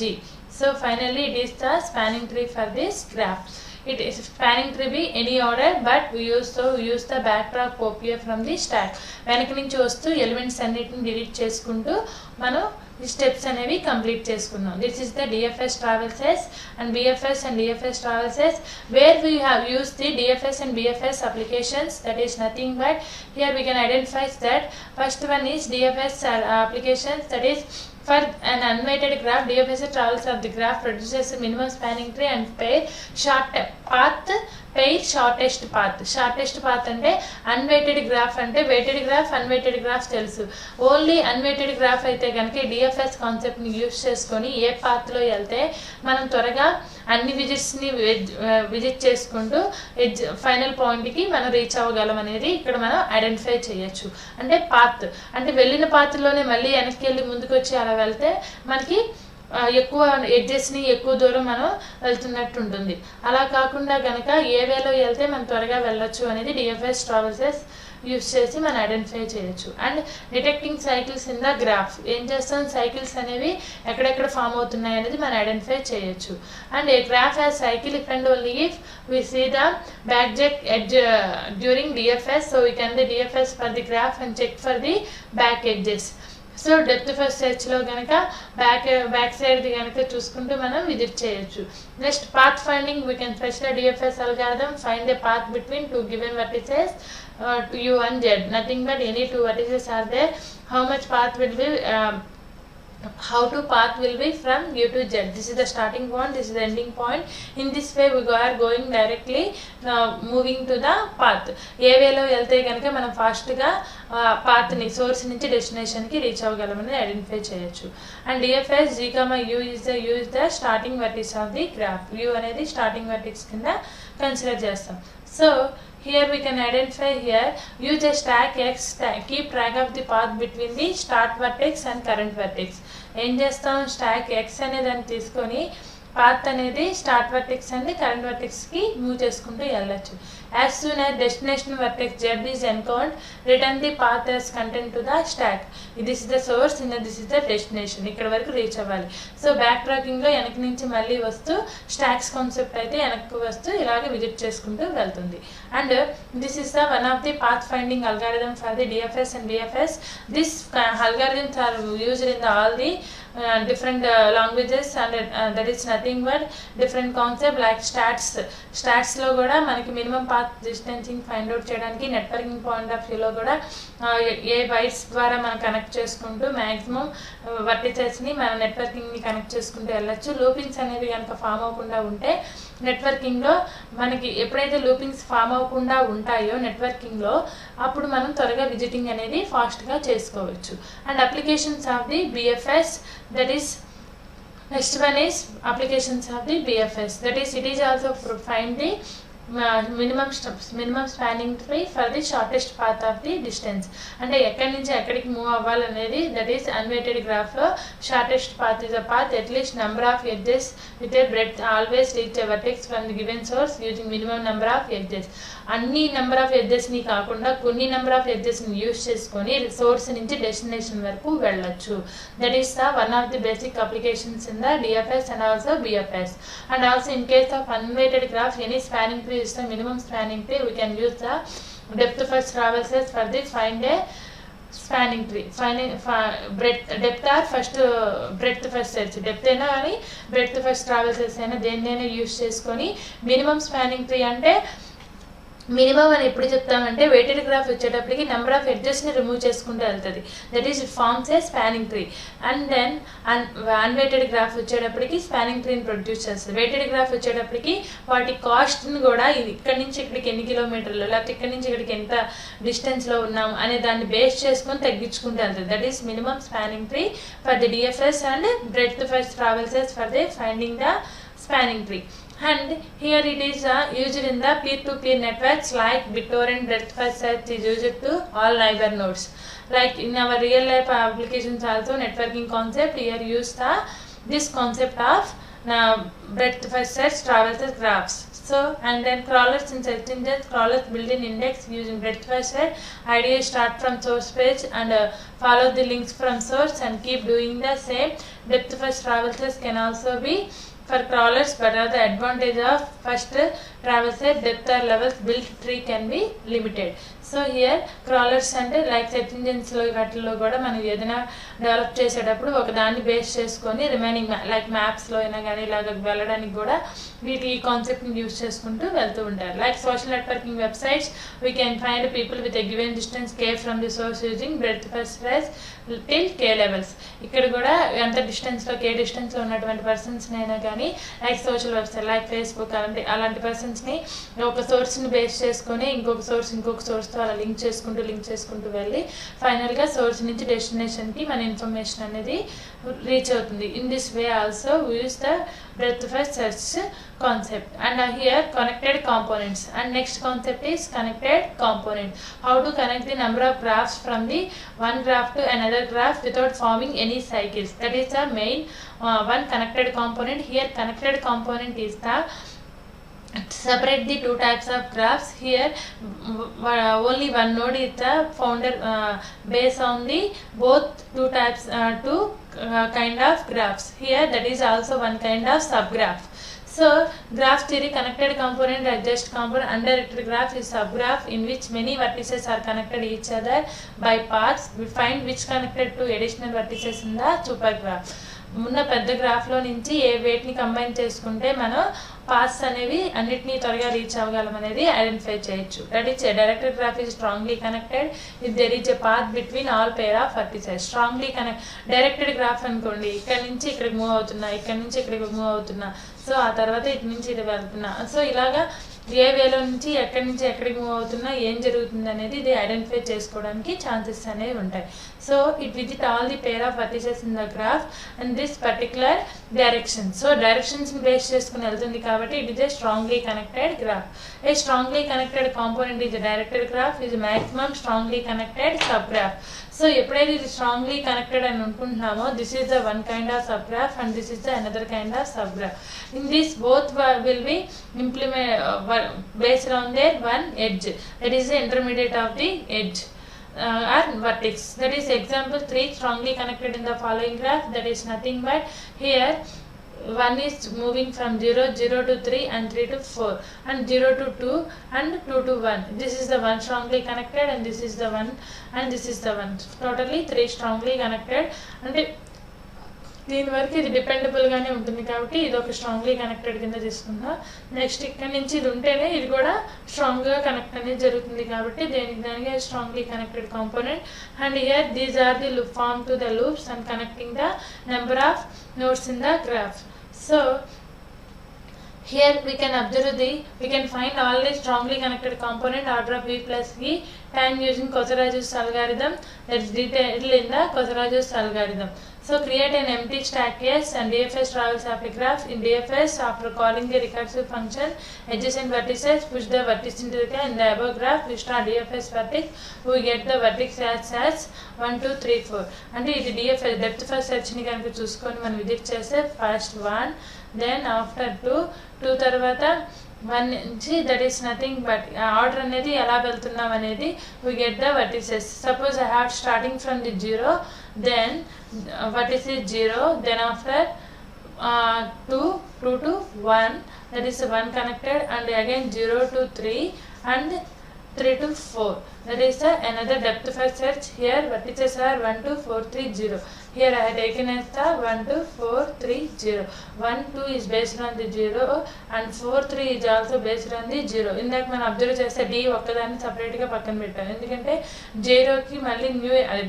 So finally it is the spanning tree for this graph. It is spanning tree be any order, but we use the backtrack pop here from the stack. వెనక నుంచి వస్తూ elements అన్నిటిని delete చేసుకుంటూ మనం ఈ steps అనేవి complete చేసుకున్నాం. This is the DFS traverses and BFS and DFS traverses where we have used the DFS and BFS applications. That is nothing but here we can identify that first one is DFS applications, that is for an unweighted graph, DFS travels of the graph produces a minimum spanning tree and pair shortest path. Shortest path అంటే unweighted graph అంటే weighted graph unweighted graph తెలుసు. Only unweighted graph అయితే కనుక DFS కాన్సెప్ట్ని use చేసుకొని ఏ పాత్లో వెళ్తే మనం త్వరగా అన్ని విజిట్స్ని విజిట్ చేసుకుంటూ ఫైనల్ పాయింట్కి మనం రీచ్ అవ్వగలం అనేది ఇక్కడ మనం ఐడెంటిఫై చేయొచ్చు. అంటే పాత్ అంటే వెళ్ళిన పాత్లోనే మళ్ళీ వెనక్కి వెళ్ళి ముందుకు వచ్చి అలా వెళ్తే మనకి ఎక్కువ ఎడ్జెస్ని ఎక్కువ దూరం మనం వెళ్తున్నట్టు ఉంటుంది. అలా కాకుండా కనుక ఏ వేలో వెళ్తే మనం త్వరగా వెళ్ళొచ్చు అనేది DFS traverses యూస్ చేసి మనం ఐడెంటిఫై చేయొచ్చు. And detecting cycles in the graph ఏం చేస్తాం, సైకిల్స్ అనేవి ఎక్కడెక్కడ ఫామ్ అవుతున్నాయి అనేది మనం ఐడెంటిఫై చేయొచ్చు. And A graph has cycle if and only if we see the backjack edge during DFS. So we can do DFS for the graph and check for the back edges. So depth first సెర్చ్లో కనుక back సైడ్ది కనుక చూసుకుంటూ మనం visit చేయొచ్చు. Next path finding we can fetch the DFS algorithm, find a path between two given vertices U and Z. Nothing but any two vertices are there. How much path will be how to path will be from U to Z. This is the starting point, this is the ending point. In this way we are going directly moving to the path. ఏ వేలో వెళ్తే కనుక మనం ఫాస్ట్గా పాత్ని source నుంచి డెస్టినేషన్కి reach అవ్వగలమని ఐడెంటిఫై చేయొచ్చు. And DFS G comma U is the starting vertex of the graph. U అనేది స్టార్టింగ్ వర్టిక్స్ కింద కన్సిడర్ చేస్తాం. So here we can identify here use a stack x, keep track of the path between the start vertex and current vertex. ఏం చేస్తాం, stock X అనే దాన్ని తీసుకొని path అనేది start vertex and current వర్టెక్స్కి move చేసుకుంటూ వెళ్ళచ్చు. As soon as destination vertex Z is encounter return the path as content to the stack. This is the source in this is the destination. ఇక్కడ వరకు reach అవ్వాలి. So back ట్రాకింగ్లో వెనక నుంచి మళ్ళీ వస్తూ స్టాక్స్ కాన్సెప్ట్ అయితే వెనక్కి వస్తూ ఇలాగే విజిట్ చేసుకుంటూ వెళ్తుంది. And this is the one of the path finding algorithm for the DFS and BFS. This algorithms are used in the all the different languages and that is nothing but different concept like stats లో కూడా మనకి minimum path distancing find out చేయడానికి networking point of వ్యూలో కూడా ఏ bytes ద్వారా మనం connect చేసుకుంటూ maximum వర్టిసెస్ని మన నెట్వర్కింగ్ని కనెక్ట్ చేసుకుంటూ వెళ్ళచ్చు. లూపింగ్స్ అనేవి కనుక ఫామ్ అవ్వకుండా ఉంటే నెట్వర్కింగ్లో మనకి ఎప్పుడైతే లూపింగ్స్ ఫామ్ అవ్వకుండా ఉంటాయో నెట్వర్కింగ్లో అప్పుడు మనం త్వరగా విజిటింగ్ అనేది ఫాస్ట్గా చేసుకోవచ్చు. And applications of the BFS, that is next one is applications of the BFS, that is it is also find the minimum spanning tree for the shortest path of the distance. అంటే ఎక్కడి నుంచి ఎక్కడికి move అవ్వాలనేది that is unweighted గ్రాఫ్లో shortest path is a path at least number of edges with a breadth always reach a vertex from the given source using minimum number of edges. అన్ని number of ఎడ్జెస్ని కాకుండా కొన్ని number of ఎడ్జెస్ని use చేసుకొని source నుంచి destination వరకు వెళ్ళొచ్చు. That is the one of the basic applications in the DFS and also BFS. And also in case of unweighted graph any spanning tree is the minimum spanning tree, we can use the depth first traverses for the find a spanning tree. Finding depth or first breadth first search, depth అయినా కానీ breadth first traverses అయినా దేన్నైనా use చేసుకొని minimum spanning tree అంటే minimum అని ఎప్పుడు చెప్తామంటే weighted graph వచ్చేటప్పటికి నెంబర్ ఆఫ్ ఎడ్జెస్ని రిమూవ్ చేసుకుంటూ వెళ్తుంది. That is it forms a spanning tree. And then unweighted graph వచ్చేటప్పటికి స్పానింగ్ ట్రీని ప్రొడ్యూస్ చేస్తుంది. వెయిటెడ్ గ్రాఫ్ వచ్చేటప్పటికి వాటి కాస్ట్ని కూడా ఇది ఇక్కడి నుంచి ఇక్కడికి ఎన్ని కిలోమీటర్లు లేకపోతే ఇక్కడి నుంచి ఇక్కడికి ఎంత డిస్టెన్స్లో ఉన్నాం అనే దాన్ని బేస్ చేసుకొని తగ్గించుకుంటూ వెళ్తుంది. That is minimum spanning tree for the DFS and breadth first traversals for the finding the spanning tree. And here it is used in the peer-to-peer networks like BitTorrent. Breadth first search is used to all neighbor nodes. Like in our real life applications also networking concept, here use this concept of breadth first search traverses graphs. So and then crawlers in search engines, crawlers build in index using breadth first search. Idea start from source page and follow the links from source and keep doing the same. Depth first traverses can also be for crawlers, but the advantage of first traverses depth or levels built tree can be limited. So here crawlers అంటే like search ఇంజిన్స్లో వాటిల్లో కూడా మనం ఏదైనా develop చేసేటప్పుడు ఒక దాన్ని base చేసుకొని remaining like మ్యాప్స్లో అయినా కానీ ఇలాగ వెళ్ళడానికి కూడా వీటి ఈ కాన్సెప్ట్ని యూజ్ చేసుకుంటూ వెళ్తూ ఉంటారు. Like social networking websites we can find people with a given distance K from the source using breadth first search till K levels. ఇక్కడ కూడా ఎంత డిస్టెన్స్లో కే డిస్టెన్స్లో ఉన్నటువంటి పర్సన్స్ని అయినా కానీ like social website like Facebook అలాంటి పర్సన్స్ని ఒక సోర్స్ని బేస్ చేసుకొని ఇంకొక సోర్స్తో అలా లింక్ చేసుకుంటూ వెళ్ళి ఫైనల్గా సోర్స్ నుంచి డెస్టినేషన్కి మన ఇన్ఫర్మేషన్ అనేది రీచ్ అవుతుంది. In this way also use the breadth first search concept. And here connected components, and next concept is connected component. How to connect the number of graphs from the one graph to another graph without forming any cycles. That is the main one connected component. Here connected component is the separate the two types of graphs. Here only one node is the founder based on the both two types two kind of graphs. Here that is also one kind of subgraph. So graph theory, connected component, adjust component. Undirected graph is subgraph in which many vertices are connected each other by paths. We find which connected to additional vertices in the supergraph. ఉన్న పెద్ద గ్రాఫ్లో నుంచి ఏ వెయిట్ని combine చేసుకుంటే మనం paths అనేవి అన్నిటినీ త్వరగా reach అవ్వగలం అనేది ఐడెంటిఫై చేయొచ్చు. That is directed graph is strongly connected if there is a path between all pair of vertices. Strongly directed graph అనుకోండి, ఇక్కడ నుంచి ఇక్కడికి మూవ్ అవుతున్నా, ఇక్కడ నుంచి ఇక్కడికి మూవ్ అవుతున్నా, సో ఆ తర్వాత ఇటు నుంచి ఇటు వెళ్తున్నా, సో ఇలాగా ఏ వేలో నుంచి ఎక్కడికి మూవ్ అవుతున్నా ఏం జరుగుతుంది అనేది ఇది ఐడెంటిఫై చేసుకోవడానికి ఛాన్సెస్ అనేవి ఉంటాయి. So it visit all the pair of vertices in the graph and this particular direction. So directions base చేసుకుని వెళ్తుంది కాబట్టి it is a strongly connected graph. A strongly connected component is directed graph is maximum strongly connected sub graph. So ఎప్పుడైతే ఇది strongly connected అని అనుకుంటున్నామో this is the one kind of sub graph and this is the another kind of sub graph. In this both will be based on their one edge, that is the intermediate of the edge or vertex. That is example 3 strongly connected in the following graph. That is nothing but here 1 is moving from 0 to 3 and 3 to 4 and 0 to 2 and 2 to 1. This is the one strongly connected and this is the one and this is the one. Totally 3 strongly connected and దీని వరకు ఇది డిపెండబుల్గానే ఉంటుంది కాబట్టి ఇది ఒక strongly connected కింద తీసుకుందాం. Next ఇక్కడ నుంచి ఇది ఉంటేనే ఇది కూడా స్ట్రాంగ్గా కనెక్ట్ అనేది జరుగుతుంది కాబట్టి దానికి strongly connected component. And here these are the form to the loops and connecting the number of nodes in the graph. So here we can find all the strongly connected component order of v plus v time using Kotzeraj's algorithm. That is detailed in the Kotzeraj's algorithm. So create an empty stack case and DFS travels of a graph. In DFS, after calling the recursive function adjacent vertices, push the vertex into the in the above graph. We start DFS vertex. We get the vertex as 1 2 3 4. And it DFS depth first search ni kanaka chuskoni man visit chese first 1, then after 2 తర్వాత 1 నుంచి that is nothing but order అనేది ఎలా వెళ్తున్నాం అనేది we get the vertices. Suppose I have starting from the 0, then vertex is 0, then after 2 to 1, that is 1 connected, and again 0 to 3 and 3 to 4. That is another depth first search. Here vertices are 1 2 4 3 0. Here I have taken as the 1 2 4 3 0. 1 2 is based on the 0 and 4 3 is also based on the 0. ఇందాక మనం observe చేస్తే D ఒక్కదాన్ని సపరేట్గా పక్కన పెట్టాం, ఎందుకంటే 0కి మళ్ళీ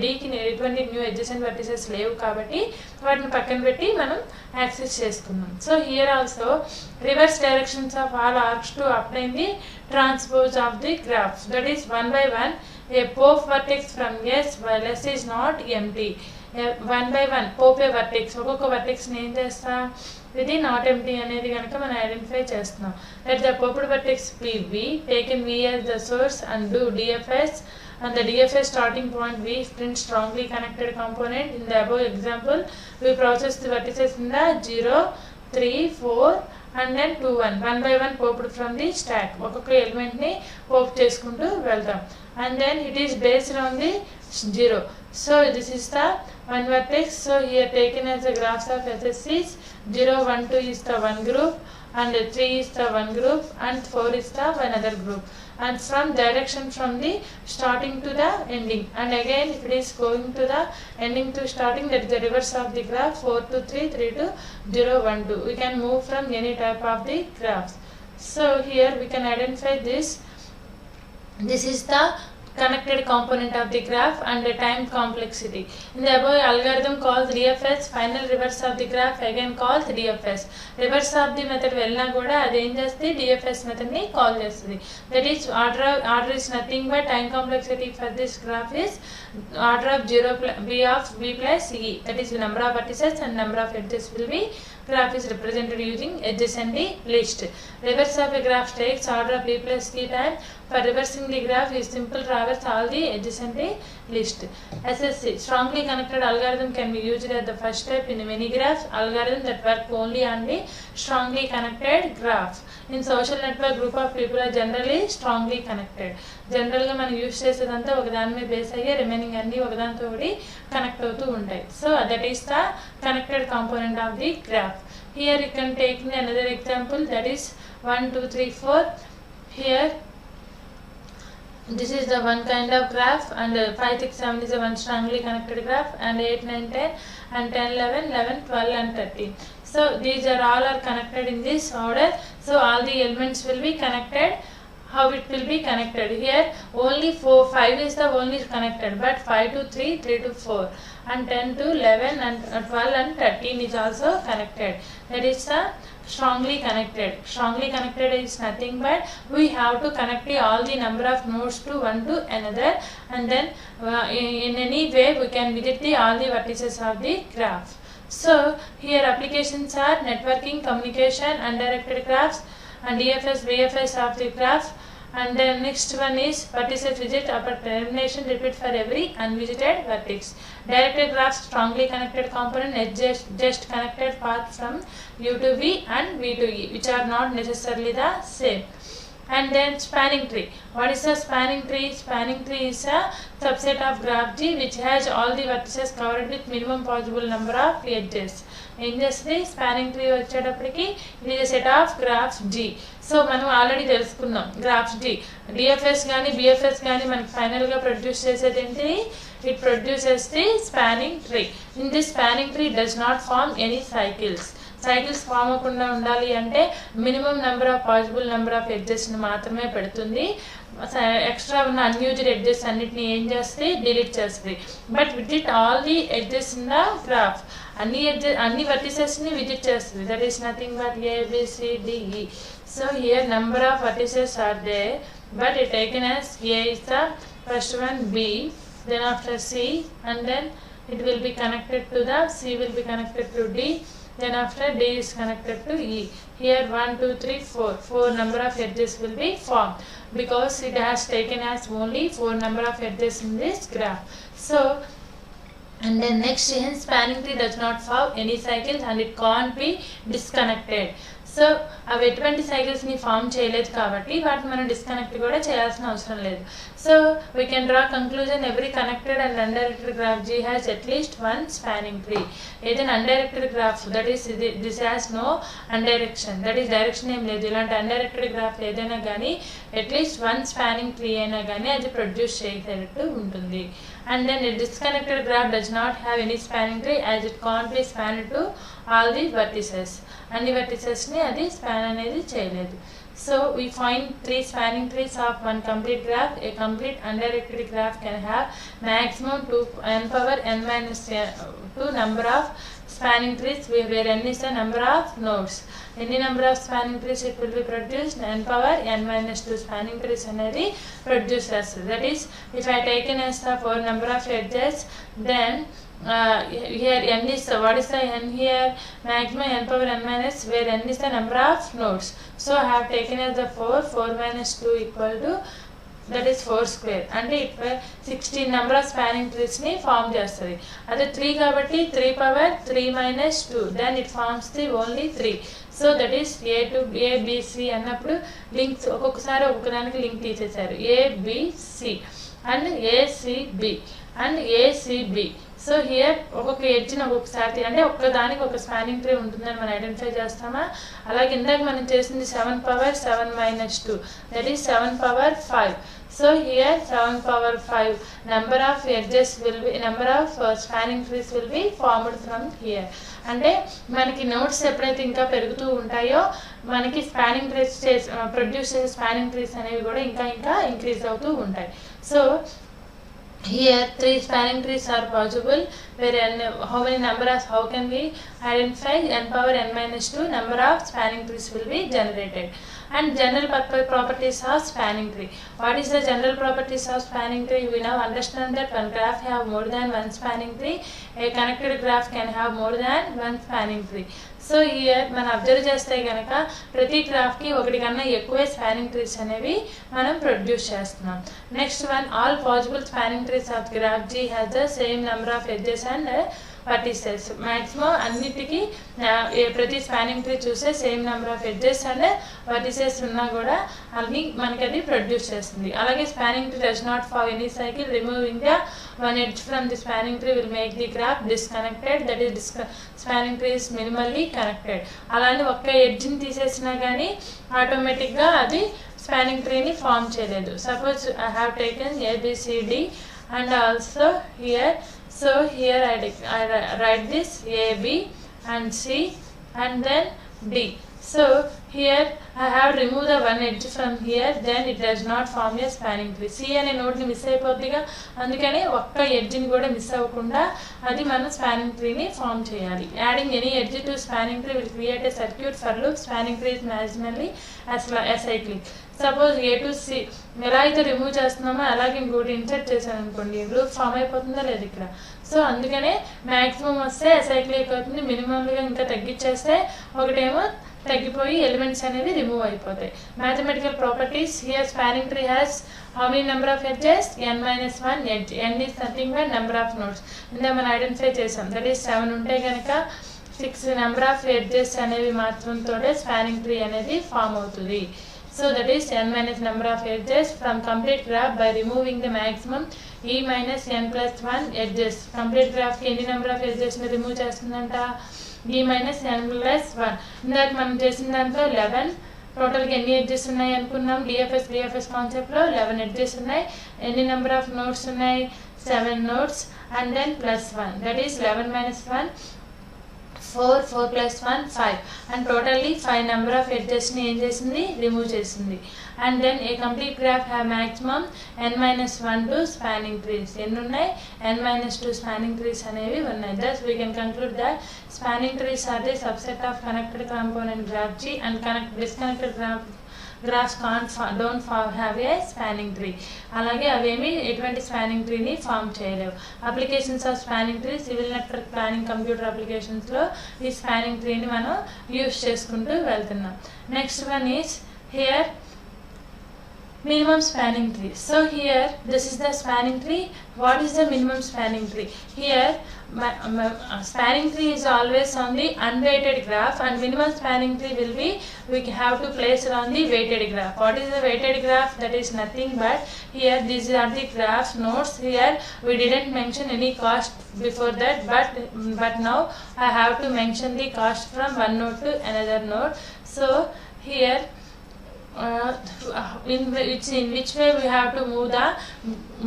Dకి ఎటువంటి న్యూ అడ్జసెంట్ వర్టిసెస్ లేవు కాబట్టి వాటిని పక్కన పెట్టి మనం యాక్సెస్ చేసుకున్నాం. So here also reverse directions of all arcs to apply the transpose of the graph. That is 1 by 1 a pop vertex from S while S is not empty. 1 by 1 pop a vertex, ఒక్కొక్క vertex ఏం చేస్తా ఇది not empty అనేది కనుక మనం identify చేస్తున్నాం. Let the popped vertex be V, taken V as the source and do DFS and the DFS starting point V print strongly connected component. In the above example we process the vertices in the 0 3 4 and then 2 1 by 1 popped from the stack. ఒక్కొక్క element ని Pope చేసుకుంటూ వెళ్తాం and then it is based on the 0. So this is the one vertex. So here taken as the graphs of SSCs, 0 1 2 is the one group and 3 is the one group and 4 is the another group, and from direction from the starting to the ending, and again if it is going to the ending to starting, that is the reverse of the graph. 4 to 3 3 to 0 1 2. We can move from any type of the graphs. So here we can identify this is the connected component of the graph and the time complexity. In the above algorithm called DFS, final reverse of the graph again called DFS. Reverse of the method వెళ్ళినా కూడా అది ఏం చేస్తుంది, DFS method ని call చేస్తుంది. That is order is nothing but time complexity for this graph is order of 0 b of v plus e. That is the number of vertices and number of edges will be. Graph is represented using adjacent list. Reverse of a graph takes order of v plus t time. For reversing the graph is simple traverse all the adjacent list. SSC strongly connected algorithm can be used as the first step in many graphs. Algorithm that work only on the strongly connected graph. In social network group of people are generally strongly connected. General గా మనం use చేసేదంతా ఒక దాని మీద base అయ్యి remaining అన్ని ఒకదానితో ఒకటి కనెక్ట్ అవుతూ ఉంటాయి. So that is the connected component of the graph. Here you can take another example, that is 1 2 3 4. Here this is the one kind of graph, and 5, 6, 7 is a one strongly connected graph, and 8, 9, 10, and 10, 11, 11, 12, and 13. So these are all are connected in this order. So all the elements will be connected. How it will be connected? Here only 4, 5 is the only connected, but 5 to 3, 3 to 4, and 10 to 11, and 12 and 13 is also connected. That is the strongly connected. Strongly connected is nothing but we have to connect all the number of nodes to one to another, and then in any way we can visit all the vertices of the graph. So here applications are networking, communication, undirected graphs, and DFS, VFS of the graph. And then next one is vertices visit upon termination, repeat for every unvisited vertex. Directed graphs, strongly connected component, just connected path from U to V and V to E, which are not necessarily the same. And then spanning tree. What is a spanning tree? Spanning tree is a subset of graph G which has all the vertices covered with minimum possible number of edges. In this spanning tree వచ్చేటప్పటికి it is a set of graphs G. So మనం already తెలుసుకున్నాం graphs G. DFS కానీ BFS కానీ మనకి ఫైనల్గా produce చేసేది ఏంటి? It produces the spanning tree. In this spanning tree does not form any cycles. Cycles form అవ్వకుండా ఉండాలి అంటే minimum number of possible number of ఎడ్జెస్ని మాత్రమే పెడుతుంది. ఎక్స్ట్రా ఉన్న అన్యూజ్డ్ ఎడ్జెస్ అన్నిటిని ఏం చేస్తే డిలీట్ చేస్తుంది. But visit all the edges in the graph. అన్ని వర్టిసెస్ని విజిట్ చేస్తుంది. That is nothing but ABCDE. So here number of vertices are there, but it taken as A is the first one, B, then after C, and then it will be connected to the C will be connected to D. Then after D is connected to E. Here 1, 2, 3, 4. 4 number of edges will be formed because it has taken as only 4 number of edges in this graph. So, and then next hence spanning tree does not form any cycles and it can't be disconnected. So అవి ఎటువంటి సైకిల్స్ని form చేయలేదు కాబట్టి వాటిని మనం disconnect కూడా చేయాల్సిన అవసరం లేదు. So we can draw conclusion every connected and undirected graph G has at least one spanning tree. ఏదైనా undirected graph that is this has no undirection, that is direction ఏం లేదు. ఇలాంటి అన్డైరెక్టెడ్ గ్రాఫ్ ఏదైనా కానీ అట్లీస్ట్ వన్ స్పానింగ్ ట్రీ అయినా కానీ అది produce చేసేటట్టు ఉంటుంది. And then a disconnected graph does not have any spanning tree as it can't be spanned to all the vertices. అన్ని vertices ని అది span అనేది చేయలేదు. So we find 3 spanning trees of one complete graph. A complete undirected graph can have maximum 2n power n minus 2 number of spanning trees where n is the number of nodes. Any number of spanning trees it will be produced, n power n minus 2 spanning trees అనేది produce చేస్తుంది. That is, if I taken as the 4 number of edges, then here n is what is the n here? Maximum n power n minus where n is the number of nodes. So I have taken as the 4 minus 2 equal to that is 4 square. అంటే ఇప్పుడు 16 number of spanning ట్రీస్ని form చేస్తుంది. అదే 3 కాబట్టి 3 power 3 minus 2 then it forms the only 3. So that is ABC అన్నప్పుడు links ఒక్కొక్కసారి ఒక్కొక్కదానికి link తీసేశారు. ABC and ACB and ACB. So here ఒక్కొక్క ఎడ్జ్ని ఒక్కొక్కసారి అంటే ఒక్కదానికి ఒక స్పానింగ్ ట్రీ ఉంటుందని మనం ఐడెంటిఫై చేస్తామా? అలాగే ఇందాక మనం చేసింది 7 power 7 minus 2 that is 7 power 5. So here 7 power 5 number of edges will be number of spanning trees will be formed from here. అంటే మనకి నోట్స్ ఎప్పుడైతే ఇంకా పెరుగుతూ ఉంటాయో మనకి స్పానింగ్ ట్రీస్ ప్రొడ్యూస్ చేసే స్పానింగ్ ట్రీస్ అనేవి కూడా ఇంకా ఇంక్రీజ్ అవుతూ ఉంటాయి. So here 3 spanning trees are possible where how can we identify n power n minus 2 number of spanning trees will be generated. And general properties of spanning tree. What is the general properties of spanning tree? We now understand that one graph have more than one spanning tree. A connected graph can have more than one spanning tree. So here మనం observe చేస్తే కనుక ప్రతి గ్రాఫ్కి ఒకటి కన్నా ఎక్కువే spanning trees అనేవి మనం produce చేస్తున్నాం. Next one, all possible spanning trees of graph G has the same number of edges and vertices. Maximum అన్నిటికీ ప్రతి స్పానింగ్ ట్రీ చూసే same number of edges and vertices ఉన్నా కూడా అన్ని మనకి అది ప్రొడ్యూస్ చేస్తుంది. అలాగే spanning tree does not follow any cycle. Removing the one edge from the spanning tree will make the graph disconnected. That is spanning tree is minimally connected. అలానే ఒక్క ఎడ్జ్ని తీసేసినా కానీ ఆటోమేటిక్గా అది spanning tree ni form cheyaledu. Suppose I have taken A, B, C, D and also here, so here I write this A, B and C and then D. So here I have removed the one edge from here, then it does not form a spanning tree. C అనే node ని miss అయిపోద్దిగా, అందుకని ఒక్క edge ని కూడా miss అవ్వకుండా అది మనం స్పానింగ్ ట్రీ ని ఫామ్ చేయాలి. Adding any edge to spanning tree will create a circuit for loop. Spanning tree is maximally acyclic. Suppose A to C ఎలా అయితే రిమూవ్ చేస్తున్నామో అలాగే ఇంకోటి ఇన్సర్ట్ చేశాను అనుకోండి, లూప్ ఫామ్ అయిపోతుందా లేదు ఇక్కడ. సో అందుకనే మ్యాక్సిమం వస్తే అసైక్లిక్ అవుతుంది, మినిమంగా ఇంకా తగ్గించేస్తే ఒకటేమో తగ్గిపోయి ఎలిమెంట్స్ అనేవి రిమూవ్ అయిపోతాయి. Mathematical properties here spanning tree has how many number of edges? n-1 edge. n is nothing but number of nodes. ఇందా మనం ఐడెంటిఫై చేసాం, దట్ ఈస్ 7 ఉంటే కనుక 6 నెంబర్ ఆఫ్ ఎడ్జెస్ అనేవి మాత్రంతో స్పానింగ్ ట్రీ అనేది ఫామ్ అవుతుంది. So that is n- number of edges from complete graph by removing the maximum e minus n plus 1 edges. Complete graph ki any number of edges ni remove chestundanta e minus n plus 1. ఇందాక మనం చేసిన దాంట్లో 11 టోటల్గా ఎన్ని edges ఉన్నాయి అనుకున్నాం. DFS concept లో 11 edges ఉన్నాయి. ఎన్ని నెంబర్ ఆఫ్ నోట్స్ ఉన్నాయి? 7 nodes and then plus 1, that is 11 minus 1 4 plus 1 5 and totally 5 number of edges ni em chesindi remove chesindi. And then a complete graph have maximum n-1 to spanning trees. Enni unnai? n-2 spanning trees anevi unnai. Thus we can conclude that spanning trees are the subset of connected component graph G and disconnected graphs don't have a spanning tree. అలాగే అవేమి ఎటువంటి spanning ట్రీని form చేయలేవు. Applications of spanning tree civil network planning computer అప్లికేషన్స్లో ఈ spanning ట్రీని మనం use చేసుకుంటూ వెళ్తున్నాం. Next one is here minimum spanning tree. So here this is the spanning tree. What is the minimum spanning tree? Here spanning tree is always on the unweighted graph and minimum spanning tree will be we have to place it on the weighted graph. What is the weighted graph? That is nothing but here these are the graphs nodes. Here we didn't mention any cost before that, but now I have to mention the cost from one node to another node. So here in which way we have to move the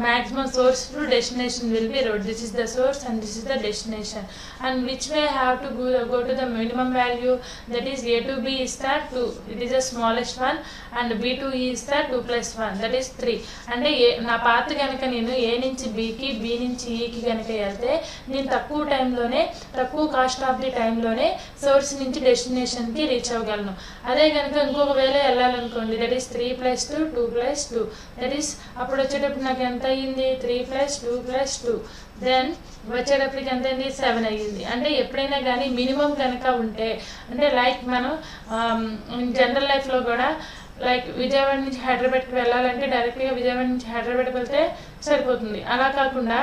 maximum source to destination will be road. This is the source and this is the destination. And which way I have to go to the minimum value, that is A to B is that 2, it is the smallest one, and B to E is that 2 plus 1, that is 3. అంటే నా path కనుక నేను A నుంచి Bకి B నుంచి Eకి కనుక వెళ్తే నేను తక్కువ టైంలోనే తక్కువ కాస్ట్ ఆఫ్ ది టైంలోనే సోర్స్ నుంచి డెస్టినేషన్కి రీచ్ అవ్వగలను. అదే కనుక ఇంకొక వేళ వెళ్ళాలనుకోండి, that is 3 plus 2 2 plus 2, that is అప్పుడు వచ్చేటప్పుడు నాకు ఎంత అయ్యింది? 3 plus 2 plus 2, దెన్ వచ్చేటప్పటికి ఎంత అయింది? 7 అయ్యింది. అంటే ఎప్పుడైనా కానీ మినిమం కనుక ఉంటే, అంటే లైక్ మనం జనరల్ లైఫ్లో కూడా లైక్ విజయవాడ నుంచి హైదరాబాద్కి వెళ్ళాలంటే డైరెక్ట్గా విజయవాడ నుంచి హైదరాబాద్కి వెళ్తే సరిపోతుంది. అలా కాకుండా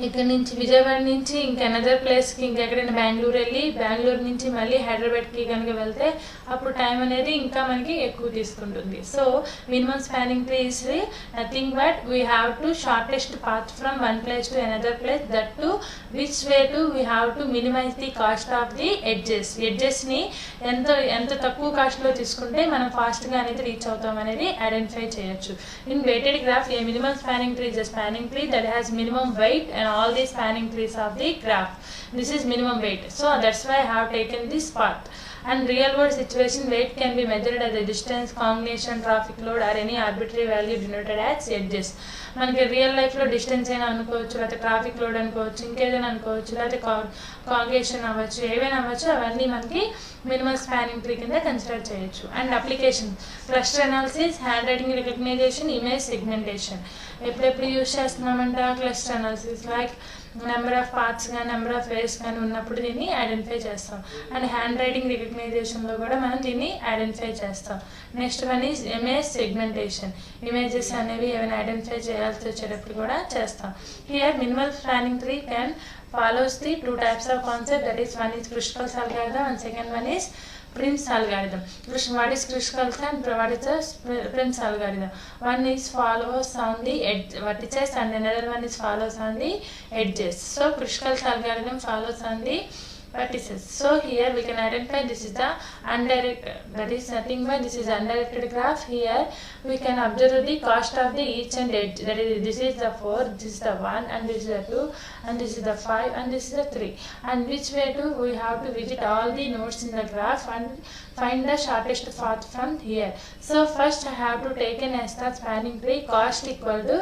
ఇక్కడ నుంచి విజయవాడ నుంచి ఇంకా అనదర్ ప్లేస్కి ఇంకెక్కడైనా బెంగళూరు వెళ్ళి బెంగళూరు నుంచి మళ్ళీ హైదరాబాద్కి కనుక వెళ్తే అప్పుడు టైం అనేది ఇంకా మనకి ఎక్కువ తీసుకుంటుంది. So minimum spanning tree is nothing but we have to shortest path from one place to another place, that to which way to we have to minimize the cost of the ఎడ్జెస్ని ఎంత తక్కువ కాస్ట్లో తీసుకుంటే మనం ఫాస్ట్గా అనేది reach అవుతాం అనేది ఐడెంటిఫై చేయొచ్చు. In weighted graph a minimum spanning tree is a spanning tree that has minimum weight and all the spanning trees of the graph. This is minimum weight. So that's why I have taken this path. And real world situation, weight can be measured as a distance, combination, traffic load or any arbitrary value denoted as edges. మనకి real లైఫ్లో distance అయినా అనుకోవచ్చు, లేకపోతే traffic load అనుకోవచ్చు, ఇంకేదైనా అనుకోవచ్చు, లేకపోతే కాంగేషన్ అవ్వచ్చు, ఏవైనా అవ్వచ్చు, అవన్నీ మనకి మినిమం స్పానింగ్ ట్రీ కింద కన్సిడర్ చేయొచ్చు. And application cluster analysis, hand writing recognization, image segmentation. ఎప్పుడెప్పుడు యూజ్ చేస్తున్నామంట cluster analysis, like number of parts కానీ నెంబర్ ఆఫ్ వేస్ కానీ ఉన్నప్పుడు దీన్ని ఐడెంటిఫై చేస్తాం. అండ్ హ్యాండ్ రైటింగ్ రికగ్నైజేషన్లో కూడా మనం దీన్ని ఐడెంటిఫై చేస్తాం. Next one is image segmentation. Images అనేవి ఏమైనా ఐడెంటిఫై చేయాల్సి వచ్చేటప్పుడు కూడా చేస్తాం. Here minimal spanning tree can follows the two types of concept, that is one is Kruskal's algorithm and second one is Prim's algorithm. What is Kruskal's and what is the Prim's algorithm? One is follows on the vertices and another one is follows on the edges. So Kruskal's algorithm follows on the vertices. So here we can identify this is the undirected, that is nothing but this is undirected graph. Here we can observe the cost of the each and edge, that is this is the 4, this is the 1, and this is the 2, and this is the 5, and this is the 3, and which way to we have to visit all the nodes in the graph and find the shortest path from here. So first I have to take an as the spanning tree cost equal to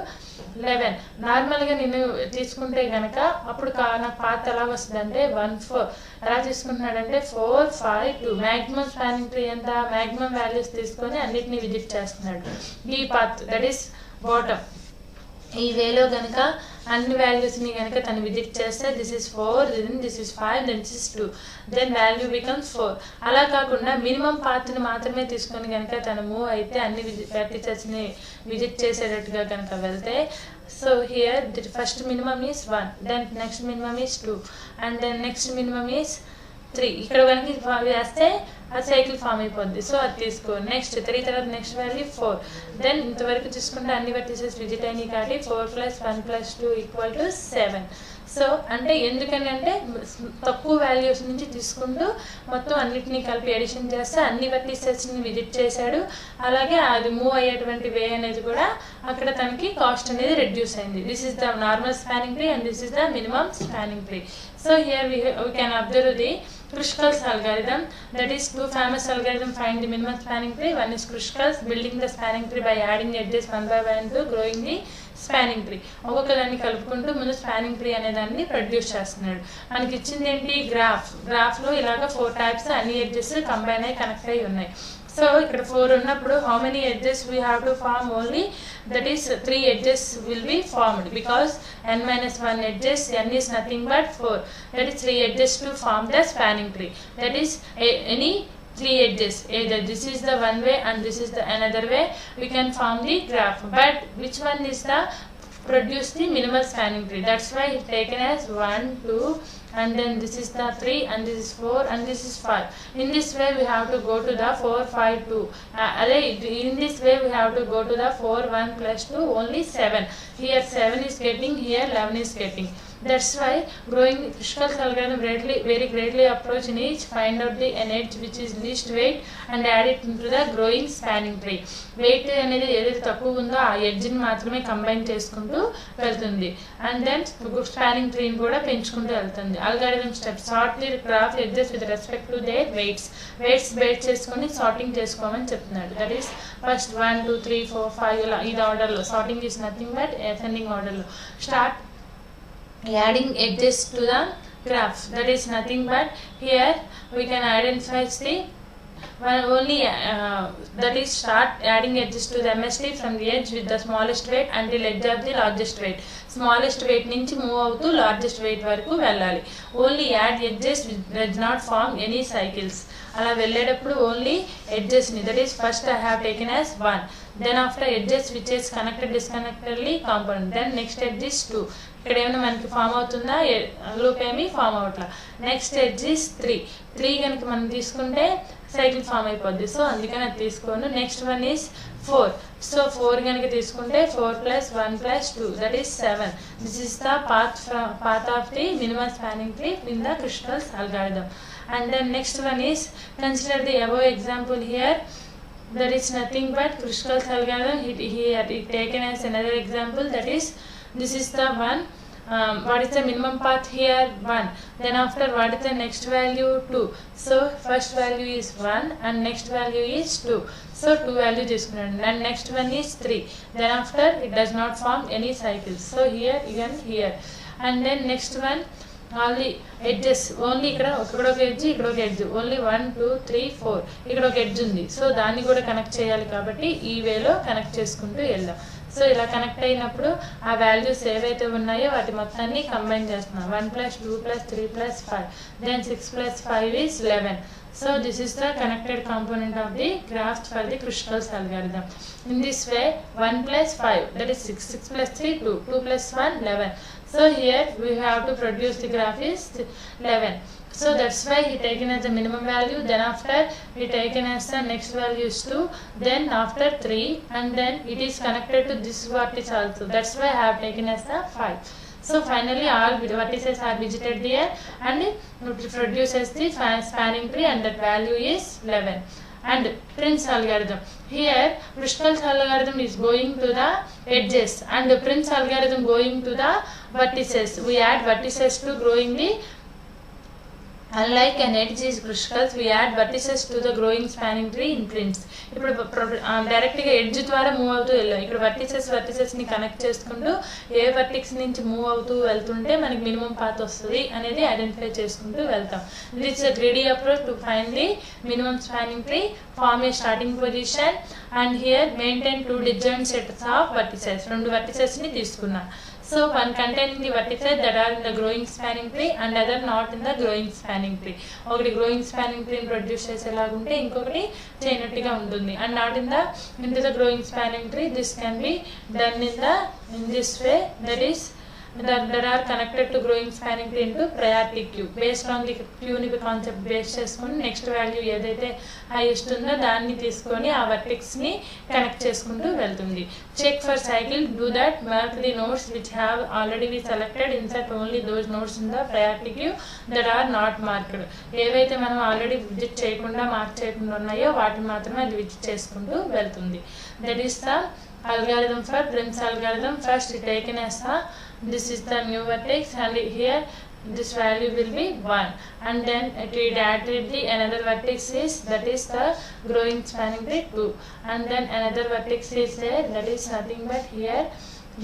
11. నార్మల్గా నేను తీసుకుంటే కనుక అప్పుడు నాకు path ఎలా వస్తుంది అంటే 1 4 ఎలా తీసుకుంటున్నాడంటే 4 5 2 మ్యాక్సిమం స్పానింగ్ ట్రీ ఎంత మ్యాక్సిమం వాల్యూస్ తీసుకొని అన్నిటిని విజిట్ చేస్తున్నాడు. ఈ పాత్ దట్ ఈస్ బాటమ్ ఈ వేలో కనుక అన్ని వాల్యూస్ని కనుక తను విజిట్ చేస్తే this is 4, then this is 5, then this is 2, then value becomes 4. అలా కాకుండా మినిమం పాత్ని మాత్రమే తీసుకొని కనుక తను మూవ్ అయితే అన్ని వెర్టిసెస్ని విజిట్ చేసేటట్టుగా కనుక వెళ్తే so here the first minimum is 1, then next minimum is 2, and then next minimum is 3. ఇక్కడ కనుక వేస్తే ఆ సైకిల్ ఫామ్ అయిపోద్ది. సో అది తీసుకో. నెక్స్ట్ 3 తర్వాత నెక్స్ట్ వాల్యూ 4, దెన్ ఇంతవరకు తీసుకుంటే అన్ని వెర్టిసెస్ విజిట్ అయినాయి కాబట్టి 4 + 1 + 2 = 7. సో అంటే ఎందుకని అంటే తక్కువ వాల్యూస్ నుంచి తీసుకుంటూ మొత్తం అన్నిటినీ కలిపి ఎడిషన్ చేస్తే అన్ని వెర్టిసెస్ని విజిట్ చేశాడు. అలాగే అది మూవ్ అయ్యేటువంటి వే అనేది కూడా అక్కడ తనకి కాస్ట్ అనేది రెడ్యూస్ అయింది. This is the normal spanning tree and this is the minimum spanning tree. So here we can observe the Kruskal's algorithm, that is two famous algorithm find the minimum spanning tree. One is Kruskal's, building the spanning tree by adding edges one by one to growing the spanning tree. ఒక్కొక్క దాన్ని కలుపుకుంటూ ముందు spanning tree అనే దాన్ని produce చేస్తున్నాడు. మనకి ఇచ్చింది ఏంటి గ్రాఫ్లో ఇలాగ 4 టైప్స్ అన్ని ఎడ్జెస్ కంబైన్ అయ్యి కనెక్ట్ అయ్యి ఉన్నాయి. సో ఇక్కడ 4 ఉన్నప్పుడు how many edges we have to form? Only that is 3 edges will be formed because n-1 edges, n is nothing but 4, that is 3 edges to form the spanning tree. That is any 3 edges, either this is the one way and this is the another way we can form the graph, but which one is the produce the minimal spanning tree? That's why it's taken as 1 2 and then this is the 3 and this is 4 and this is 5. In this way we have to go to the 4 5 2. In this way we have to go to the 4 1 + 2 only 7. Here 7 is getting, here 11 is getting. That's why growing Kruskal's algorithm very greatly approach in each find out the an edge which is least weight and add it into the growing spanning tree. Weight అనేది ఏదైతే తక్కువ ఉందో ఆ ఎడ్జ్ని మాత్రమే combine చేసుకుంటూ వెళ్తుంది and then spanning ట్రీని కూడా పెంచుకుంటూ వెళ్తుంది. algorithm steps: sort the graph edges with respect to their weights base చేసుకొని సార్టింగ్ చేసుకోమని చెప్తున్నాడు. దట్ ఈస్ ఫస్ట్ 1 2 3 4 5 ఇలా ఇది ఆర్డర్లో. Sorting is nothing but ascending ఆర్డర్లో. Start adding edges to the graph, that is nothing but here we can identify the only that is start adding edges to the MST from the edge with the smallest weight until edge of the largest weight. Smallest weight నుంచి move అవుతూ largest weight వరకు వెళ్ళాలి. Only add edges does not form any cycles. అలా వెళ్ళేటప్పుడు only ఎడ్జెస్ని, that is first I have taken as 1, then after edges which is connected disconnectedly compound, then next edge is 2. ఇక్కడ ఏమైనా మనకి form అవుతుందా? Loop ఏమి ఫామ్ అవట్లా. Next edge is 3 కనుక మనం తీసుకుంటే సైకిల్ ఫామ్ అయిపోద్ది. సో అందుకని అది తీసుకోను. Next one is 4. సో 4 కనుక తీసుకుంటే 4 + 1 + 2, that is 7. This is the path of the minimum spanning tree in the Kruskal's algorithm. And then next one is consider the above example here. That is nothing but Kruskal's algorithm. Here it taken as another example. That is this is the one. What is the minimum path here? 1. Then after what is the next value? 2. So first value is 1 and next value is 2. So 2 value తీసుకున్నాడు. And next one is 3. Then after it does not form any cycles. So here again here. And then next one all the edges only ఇక్కడ ఒక edge ఇక్కడ ఒక edge only 1 2 3 4 ఇక్కడ ఒక edge ఉంది. So దాన్ని కూడా కనెక్ట్ చేయాలి కాబట్టి ఈ వేలో కనెక్ట్ చేసుకుంటూ వెళ్దాం. సో ఇలా కనెక్ట్ అయినప్పుడు ఆ వాల్యూస్ ఏవైతే ఉన్నాయో వాటి మొత్తాన్ని కంబైన్ చేస్తున్నాం. 1 + 2 + 3 + 5, then 6 + 5 is 11. So this is the connected component of the graph for the Kruskal's algorithm. In this way 1 + 5, that is 6, 6 + 3 2, 2 + 1 11. So here we have to produce the graph is 11. So that's why he taken as the minimum value, then after he taken as the next value is 2, then after 3, and then it is connected to this vertex also. That's why I have taken as the 5. So finally all vertices are visited there and it produces the spanning tree, and that value is 11. And Prince algorithm, here Kruskal's algorithm is going to the edges and the Prince algorithm going to the vertices. We add vertices to growing the, unlike an edge is Kruskal's, we add vertices to the growing spanning tree in Prince. ఇప్పుడు డైరెక్ట్గా edge ద్వారా move అవుతూ వెళ్ళాం. ఇక్కడ వర్టిసెస్ని connect చేసుకుంటూ ఏ Vortex నుంచి move అవుతూ వెళ్తుంటే మనకి మినిమం పాత్ వస్తుంది అనేది ఐడెంటిఫై చేసుకుంటూ వెళ్తాం. This a greedy approach to find the minimum spanning tree, form a starting position and here maintain 2 disjoint sets of vertices. 2 vertices-ని తీసుకున్నాం. So one containing the vertices that are in the growing spanning tree and other not in the growing spanning tree. ఒకటి growing spanning tree produce చేసేలాగుంటే ఇంకొకటి చేయనట్టుగా ఉంటుంది. And not into the growing spanning tree. This can be done in this way, that is that are connected to growing spanning tree into priority queue. Based on the queue concept base చేసుకొని next value ఏదైతే highest ఉందో దాన్ని తీసుకొని ఆ vertex ని connect చేసుకుంటూ వెళ్తుంది. Check for cycle, do that, mark the nodes which have already be selected, insert only those nodes in the priority queue that are not marked. ఏవైతే మనం ఆల్రెడీ విజిట్ చేయకుండా మార్క్ చేయకుండా ఉన్నాయో వాటిని మాత్రమే అది విజిట్ చేసుకుంటూ వెళ్తుంది. That is the algorithm for Prince algorithm. First taken as this is the new vertex and here this value will be 1, and then it added the another vertex is, that is the growing spanning tree 2, and then another vertex is there, that is nothing but here,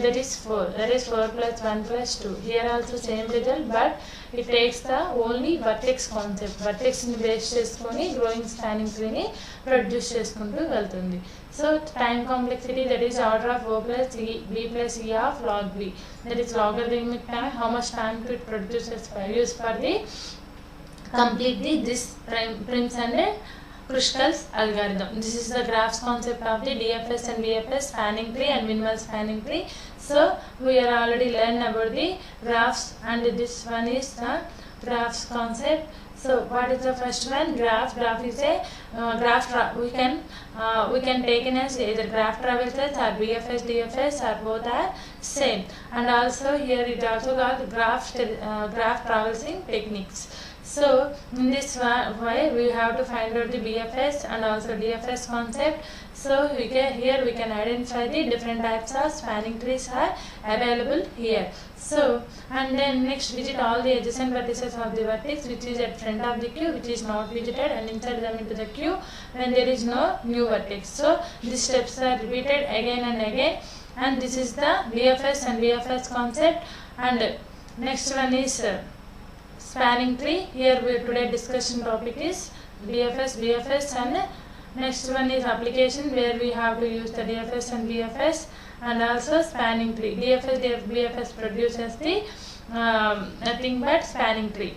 that is 4, that is 4 plus 1 plus 2. Here also same result, but it takes the only vertex concept. Vertex ni base cheskoni growing spanning tree ni produce cheskuntu veltundi. So time complexity, that is order of O plus E, B plus E of log B, that is logarithmic time, how much time it produces values for the complete this Prince and Kruskal's algorithm. This is the graphs concept of the DFS and BFS spanning tree and minimal spanning tree. So we are already learned about the graphs, and this one is the graphs concept. So what is the first one? Graph. Graph is a we can take in as either graph traversals or BFS, DFS, or both are same. And also here it also got graph traversing techniques. So in this way we have to find out the BFS and also DFS concept. So here we can identify the different types of spanning trees are available here. So and then next visit all the adjacent vertices of the vertex which is at front of the queue, which is not visited, and insert them into the queue when there is no new vertex. So these steps are repeated again and again, and this is the DFS and BFS concept. And next one is spanning tree. Here today discussion topic is DFS, BFS, and next one is application where we have to use the DFS and BFS and also spanning tree. DFS, BFS produces the nothing but spanning tree.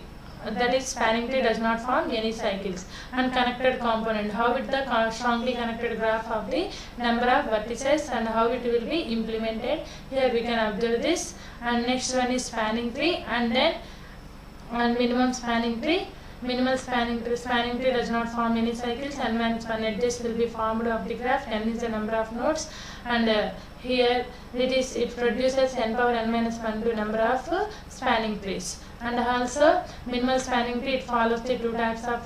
That is spanning tree does not form any cycles. And connected component, how it the strongly connected graph of the number of vertices and how it will be implemented. Here we can observe this. And next one is spanning tree, and then minimum spanning tree. Minimal spanning tree does not form any cycles, and when edges will be formed of the graph, n is the number of nodes, and here it produces n power n minus 1 to number of spanning trees. And also minimal spanning tree, it follows the 2 types of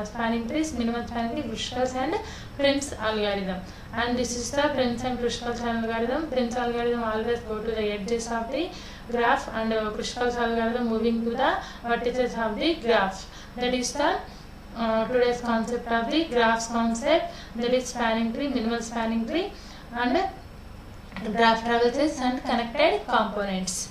spanning trees, minimal spanning tree, Kruskal's and Prince algorithm. And this is the Prince and Kruskal's algorithm. Prince algorithm always go to the edges of the graph, and Kruskal's algorithm moving to the vertices of the graph. That is the today's concept of the graphs concept, that is spanning tree, minimal spanning tree, and graph traverses and connected components.